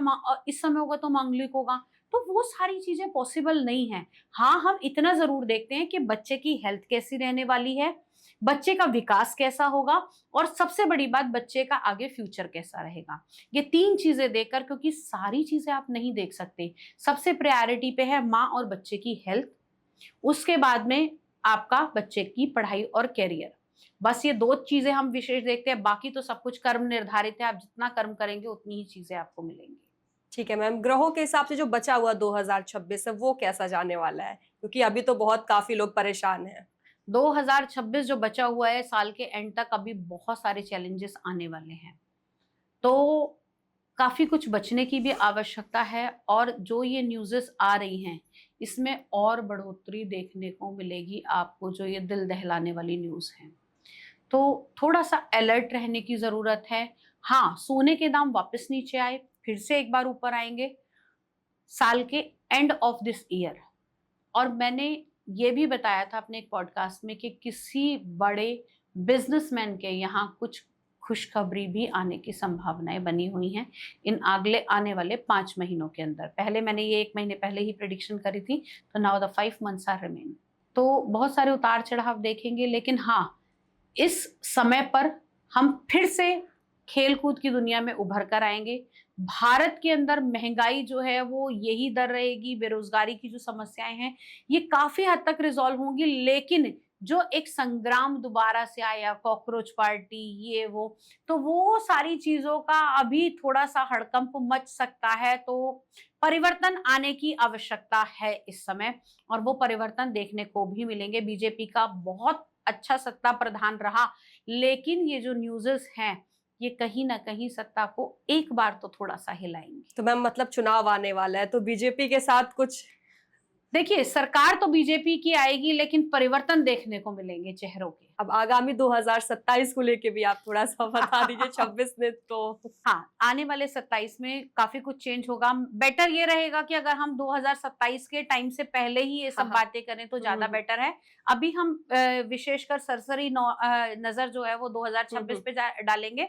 इस समय होगा तो मांगलिक होगा। तो वो सारी चीजें पॉसिबल नहीं है। हाँ, हम इतना जरूर देखते हैं कि बच्चे की हेल्थ कैसी रहने वाली है, बच्चे का विकास कैसा होगा, और सबसे बड़ी बात बच्चे का आगे फ्यूचर कैसा रहेगा। ये 3 चीजें देखकर, क्योंकि सारी चीजें आप नहीं देख सकते, सबसे प्रायोरिटी पे है माँ और बच्चे की हेल्थ, उसके बाद में आपका बच्चे की पढ़ाई और कैरियर। बस ये 2 चीजें हम विशेष देखते हैं, बाकी तो सब कुछ कर्म निर्धारित है। आप जितना कर्म करेंगे उतनी ही चीजें आपको मिलेंगी। ठीक है मैम, ग्रहों के हिसाब से जो बचा हुआ 2026 है वो कैसा जाने वाला है, क्योंकि अभी तो बहुत काफी लोग परेशान हैं। 2026 जो बचा हुआ है साल के एंड तक, अभी बहुत सारे चैलेंजेस आने वाले हैं, तो काफी कुछ बचने की भी आवश्यकता है। और जो ये न्यूज़ेस आ रही हैं इसमें और बढ़ोतरी देखने को मिलेगी आपको, जो ये दिल दहलाने वाली न्यूज़ है। तो थोड़ा सा अलर्ट रहने की जरूरत है। हाँ, सोने के दाम वापस नीचे आए, फिर से एक बार ऊपर आएंगे साल के एंड ऑफ दिस ईयर। और मैंने ये भी बताया था अपने एक पॉडकास्ट में कि किसी बड़े बिजनेसमैन के यहाँ कुछ खुशखबरी भी आने की संभावनाएं बनी हुई हैं इन अगले आने वाले 5 महीनों के अंदर। पहले मैंने ये 1 महीने पहले ही प्रेडिक्शन करी थी, तो now the 5 months are remain. तो बहुत सारे उतार चढ़ाव देखेंगे, लेकिन हाँ, इस समय पर हम फिर से खेलकूद की दुनिया में उभर कर आएंगे। भारत के अंदर महंगाई जो है वो यही दर रहेगी, बेरोजगारी की जो समस्याएं हैं ये काफी हद तक रिजॉल्व होंगी, लेकिन जो एक संग्राम दोबारा से आया, कॉकरोच पार्टी, ये वो, तो वो सारी चीजों का अभी थोड़ा सा हड़कंप मच सकता है। तो परिवर्तन आने की आवश्यकता है इस समय, और वो परिवर्तन देखने को भी मिलेंगे। बीजेपी का बहुत अच्छा सत्ता प्रधान रहा, लेकिन ये जो न्यूज़ेस हैं ये कहीं ना कहीं सत्ता को एक बार तो थोड़ा सा हिलाएंगे। तो मैम मतलब चुनाव आने वाला है, तो बीजेपी के साथ कुछ, देखिए, सरकार तो बीजेपी की आएगी, लेकिन परिवर्तन देखने को मिलेंगे चेहरों के। अब आगामी 2027 को लेके भी आप थोड़ा सा बता दीजिए। 26 में तो हाँ, आने वाले 27 में काफी कुछ चेंज होगा। बेटर ये रहेगा कि अगर हम 2027 के टाइम से पहले ही ये सब हाँ। बातें करें तो ज्यादा बेटर है। अभी हम विशेषकर सरसरी नजर जो है वो 2026 पे डालेंगे।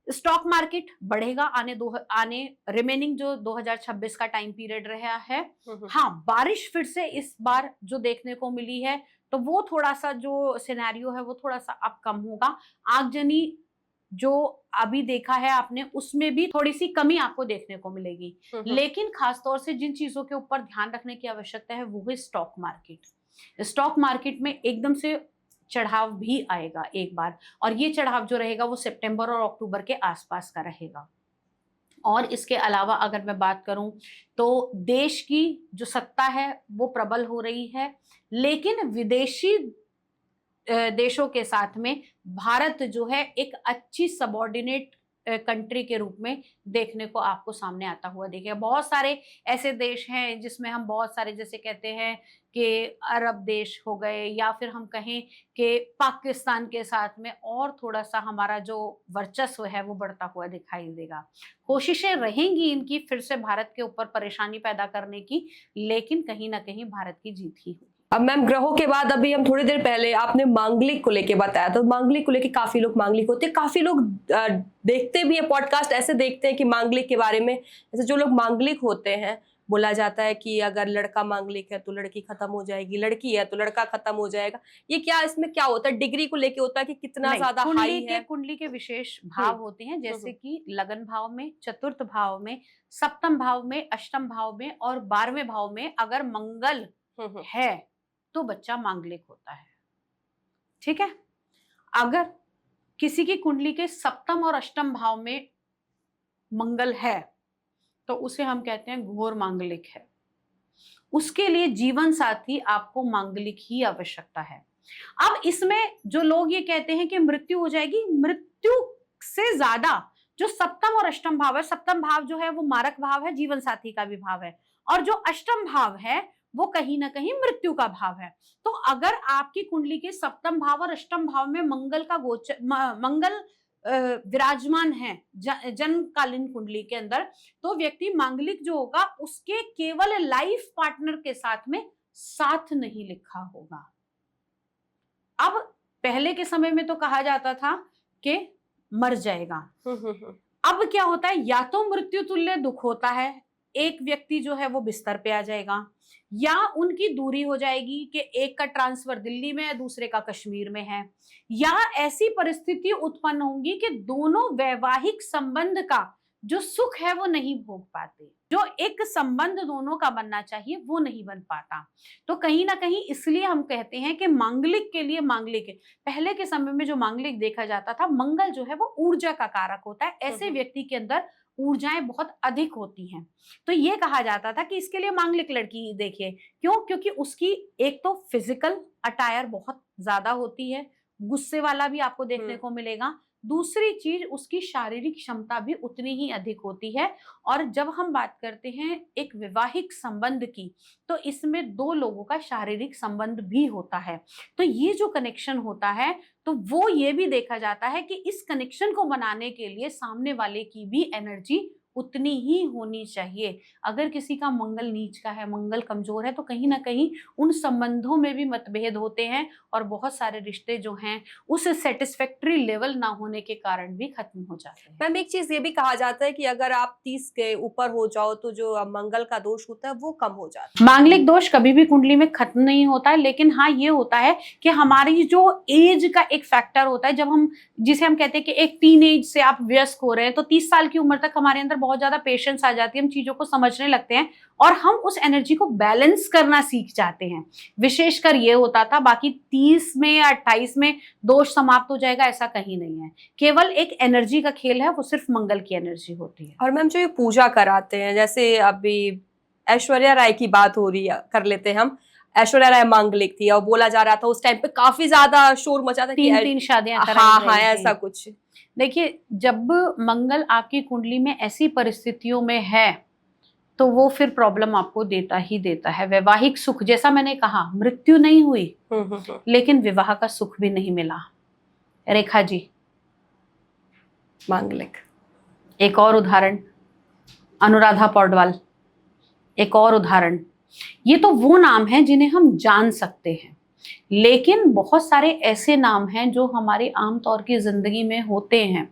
स्टॉक मार्केट बढ़ेगा आने रिमेनिंग जो 2026 का टाइम पीरियड रहा है। हाँ, बारिश फिर से इस बार जो देखने को मिली है, तो वो थोड़ा सा जो सिनेरियो है वो थोड़ा सा अब कम होगा। आगजनी जो अभी देखा है आपने, उसमें भी थोड़ी सी कमी आपको देखने को मिलेगी। लेकिन खासतौर से जिन चीजों के ऊपर ध्यान रखने की आवश्यकता है वो है स्टॉक मार्केट। स्टॉक मार्केट में एकदम से चढ़ाव भी आएगा एक बार, और ये चढ़ाव जो रहेगा वो सितंबर और अक्टूबर के आसपास का रहेगा। और इसके अलावा अगर मैं बात करूं तो देश की जो सत्ता है वो प्रबल हो रही है, लेकिन विदेशी देशों के साथ में भारत जो है एक अच्छी सबऑर्डिनेट कंट्री के रूप में देखने को आपको सामने आता हुआ दिखेगा। बहुत सारे ऐसे देश हैं जिसमें हम बहुत सारे, जैसे कहते हैं कि अरब देश हो गए, या फिर हम कहें कि पाकिस्तान के साथ में और थोड़ा सा हमारा जो वर्चस्व है वो बढ़ता हुआ दिखाई देगा। कोशिशें रहेंगी इनकी फिर से भारत के ऊपर परेशानी पैदा करने की, लेकिन कहीं ना कहीं भारत की जीत ही होगी। अब मैम ग्रहों के बाद अभी हम थोड़ी देर पहले आपने मांगलिक को लेके बताया, तो मांगलिक को लेके काफी लोग मांगलिक होते हैं, काफी लोग देखते भी है पॉडकास्ट, ऐसे देखते हैं कि मांगलिक के बारे में, जैसे जो लोग मांगलिक होते हैं बोला जाता है कि अगर लड़का मांगलिक है तो लड़की खत्म हो जाएगी, लड़की है तो लड़का खत्म हो जाएगा। ये क्या, इसमें क्या होता है? डिग्री को लेके होता है कि कितना ज्यादा हाई है? कुंडली के विशेष भाव होते हैं, जैसे कि लगन भाव में, चतुर्थ भाव में, सप्तम भाव में, अष्टम भाव में और 12वें भाव में अगर मंगल है तो बच्चा मांगलिक होता है। ठीक है, अगर किसी की कुंडली के सप्तम और अष्टम भाव में मंगल है तो उसे हम कहते हैं घोर मांगलिक है। उसके लिए जीवन साथी आपको मांगलिक ही आवश्यकता है। अब इसमें जो लोग ये कहते हैं कि मृत्यु हो जाएगी, मृत्यु से ज्यादा जो सप्तम और अष्टम भाव है, सप्तम भाव जो है वो मारक भाव है, जीवन साथी का भी भाव है, और जो अष्टम भाव है वो कहीं ना कहीं मृत्यु का भाव है। तो अगर आपकी कुंडली के सप्तम भाव और अष्टम भाव में मंगल का मंगल विराजमान है जन्मकालीन कुंडली के अंदर, तो व्यक्ति मांगलिक जो होगा उसके केवल लाइफ पार्टनर के साथ में साथ नहीं लिखा होगा। अब पहले के समय में तो कहा जाता था कि मर जाएगा, अब क्या होता है, या तो मृत्यु तुल्य दुख होता है, एक व्यक्ति जो है वो बिस्तर पे आ जाएगा, या उनकी दूरी हो जाएगी कि एक का ट्रांसफर दिल्ली में है, दूसरे का कश्मीर में है, या ऐसी परिस्थिति उत्पन्न होंगी कि दोनों वैवाहिक संबंध का जो सुख है वो नहीं भोग पाते, जो एक संबंध दोनों का बनना चाहिए वो नहीं बन पाता। तो कहीं ना कहीं इसलिए हम कहते हैं कि मांगलिक के लिए मांगलिक है। पहले के समय में जो मांगलिक देखा जाता था, मंगल जो है वो ऊर्जा का कारक होता है, ऐसे व्यक्ति के अंदर ऊर्जाएं बहुत अधिक होती हैं। तो ये कहा जाता था कि इसके लिए मांगलिक लड़की देखिए, क्यों? क्योंकि उसकी एक तो फिजिकल अटायर बहुत ज्यादा होती है, गुस्से वाला भी आपको देखने को मिलेगा, दूसरी चीज उसकी शारीरिक क्षमता भी उतनी ही अधिक होती है। और जब हम बात करते हैं एक वैवाहिक संबंध की, तो इसमें दो लोगों का शारीरिक संबंध भी होता है। तो ये जो कनेक्शन होता है, तो वो ये भी देखा जाता है कि इस कनेक्शन को बनाने के लिए सामने वाले की भी एनर्जी उतनी ही होनी चाहिए। अगर किसी का मंगल नीच का है, मंगल कमजोर है, तो कहीं ना कहीं उन संबंधों में भी मतभेद होते हैं और बहुत सारे रिश्ते जो हैं उस सेटिस्फैक्टरी लेवल ना होने के कारण भी खत्म हो जाते हैं। मैम एक चीज ये भी कहा जाता है कि अगर आप 30 के ऊपर हो जाओ तो जो मंगल का दोष होता है वो कम हो जाता है। मांगलिक दोष कभी भी कुंडली में खत्म नहीं होता है, लेकिन हाँ ये होता है कि हमारी जो एज का एक फैक्टर होता है, जब हम जिसे हम कहते हैं कि एक टीन एज से आप व्यस्क हो रहे हैं, तो 30 साल की उम्र तक हमारे अंदर बहुत ज्यादा पेशेंस आ जाती है, हम चीजों को समझने लगते हैं और हम उस एनर्जी को बैलेंस करना सीख जाते हैं। विशेषकर ये होता था, बाकी 30 में या 28 में दोष समाप्त हो जाएगा ऐसा कहीं नहीं है, केवल एक एनर्जी का खेल है, वो सिर्फ मंगल की एनर्जी होती है। और मैम जो ये पूजा कराते हैं, जैसे अभी ऐश्वर्या राय की बात हो रही है, कर लेते हैं हम, ऐश्वर्या राय मांगलिक थी और बोला जा रहा था उस टाइम पे काफी ज्यादा शोर मचा था, 3 शादियां हाँ हाँ ऐसा कुछ। देखिए, जब मंगल आपकी कुंडली में ऐसी परिस्थितियों में है तो वो फिर प्रॉब्लम आपको देता ही देता है। वैवाहिक सुख, जैसा मैंने कहा, मृत्यु नहीं हुई लेकिन विवाह का सुख भी नहीं मिला। रेखा जी मांगलिक। एक और उदाहरण, अनुराधा पौडवाल एक और उदाहरण। ये तो वो नाम हैं जिन्हें हम जान सकते हैं, लेकिन बहुत सारे ऐसे नाम हैं जो हमारी आमतौर की जिंदगी में होते हैं,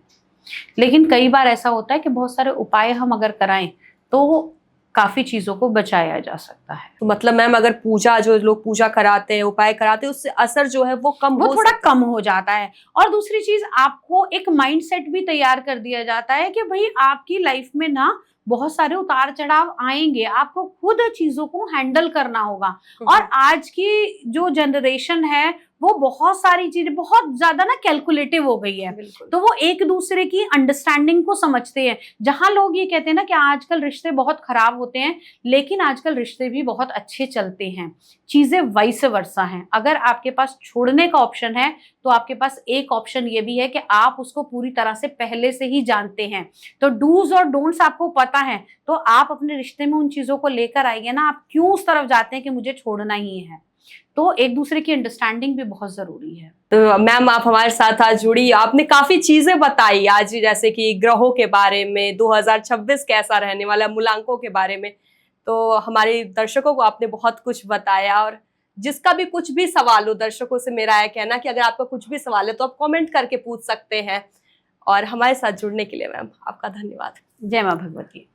लेकिन कई बार ऐसा होता है कि बहुत सारे उपाय हम अगर कराएं तो काफी चीजों को बचाया जा सकता है। तो मतलब मैम अगर पूजा, जो लोग पूजा कराते हैं, उपाय कराते हैं, उससे असर जो है वो थोड़ा कम हो जाता है। और दूसरी चीज, आपको एक माइंडसेट भी तैयार कर दिया जाता है कि भाई आपकी लाइफ में ना बहुत सारे उतार चढ़ाव आएंगे, आपको खुद चीजों को हैंडल करना होगा। और आज की जो जनरेशन है वो बहुत सारी चीजें बहुत ज्यादा ना कैलकुलेटिव हो गई है, तो वो एक दूसरे की अंडरस्टैंडिंग को समझते हैं। जहां लोग ये कहते हैं ना कि आजकल रिश्ते बहुत खराब होते हैं, लेकिन आजकल रिश्ते भी बहुत अच्छे चलते हैं। चीजें वाइस वर्सा हैं। अगर आपके पास छोड़ने का ऑप्शन है तो आपके पास एक ऑप्शन ये भी है कि आप उसको पूरी तरह से पहले से ही जानते हैं, तो डूज और डोंट्स आपको पता है, तो आप अपने रिश्ते में उन चीजों को लेकर आइए ना। आप क्यों उस तरफ जाते हैं कि मुझे छोड़ना ही है? तो एक दूसरे की अंडरस्टैंडिंग भी बहुत जरूरी है। तो मैम आप हमारे साथ आज जुड़ी, आपने काफी चीजें बताई आज, जैसे कि ग्रहों के बारे में, 2026 कैसा रहने वाला, मूलांकों के बारे में। तो हमारे दर्शकों को आपने बहुत कुछ बताया, और जिसका भी कुछ भी सवाल हो, दर्शकों से मेरा है कहना कि अगर आपका कुछ भी सवाल है तो आप कमेंट करके पूछ सकते हैं। और हमारे साथ जुड़ने के लिए मैम आपका धन्यवाद। जय मां भगवती।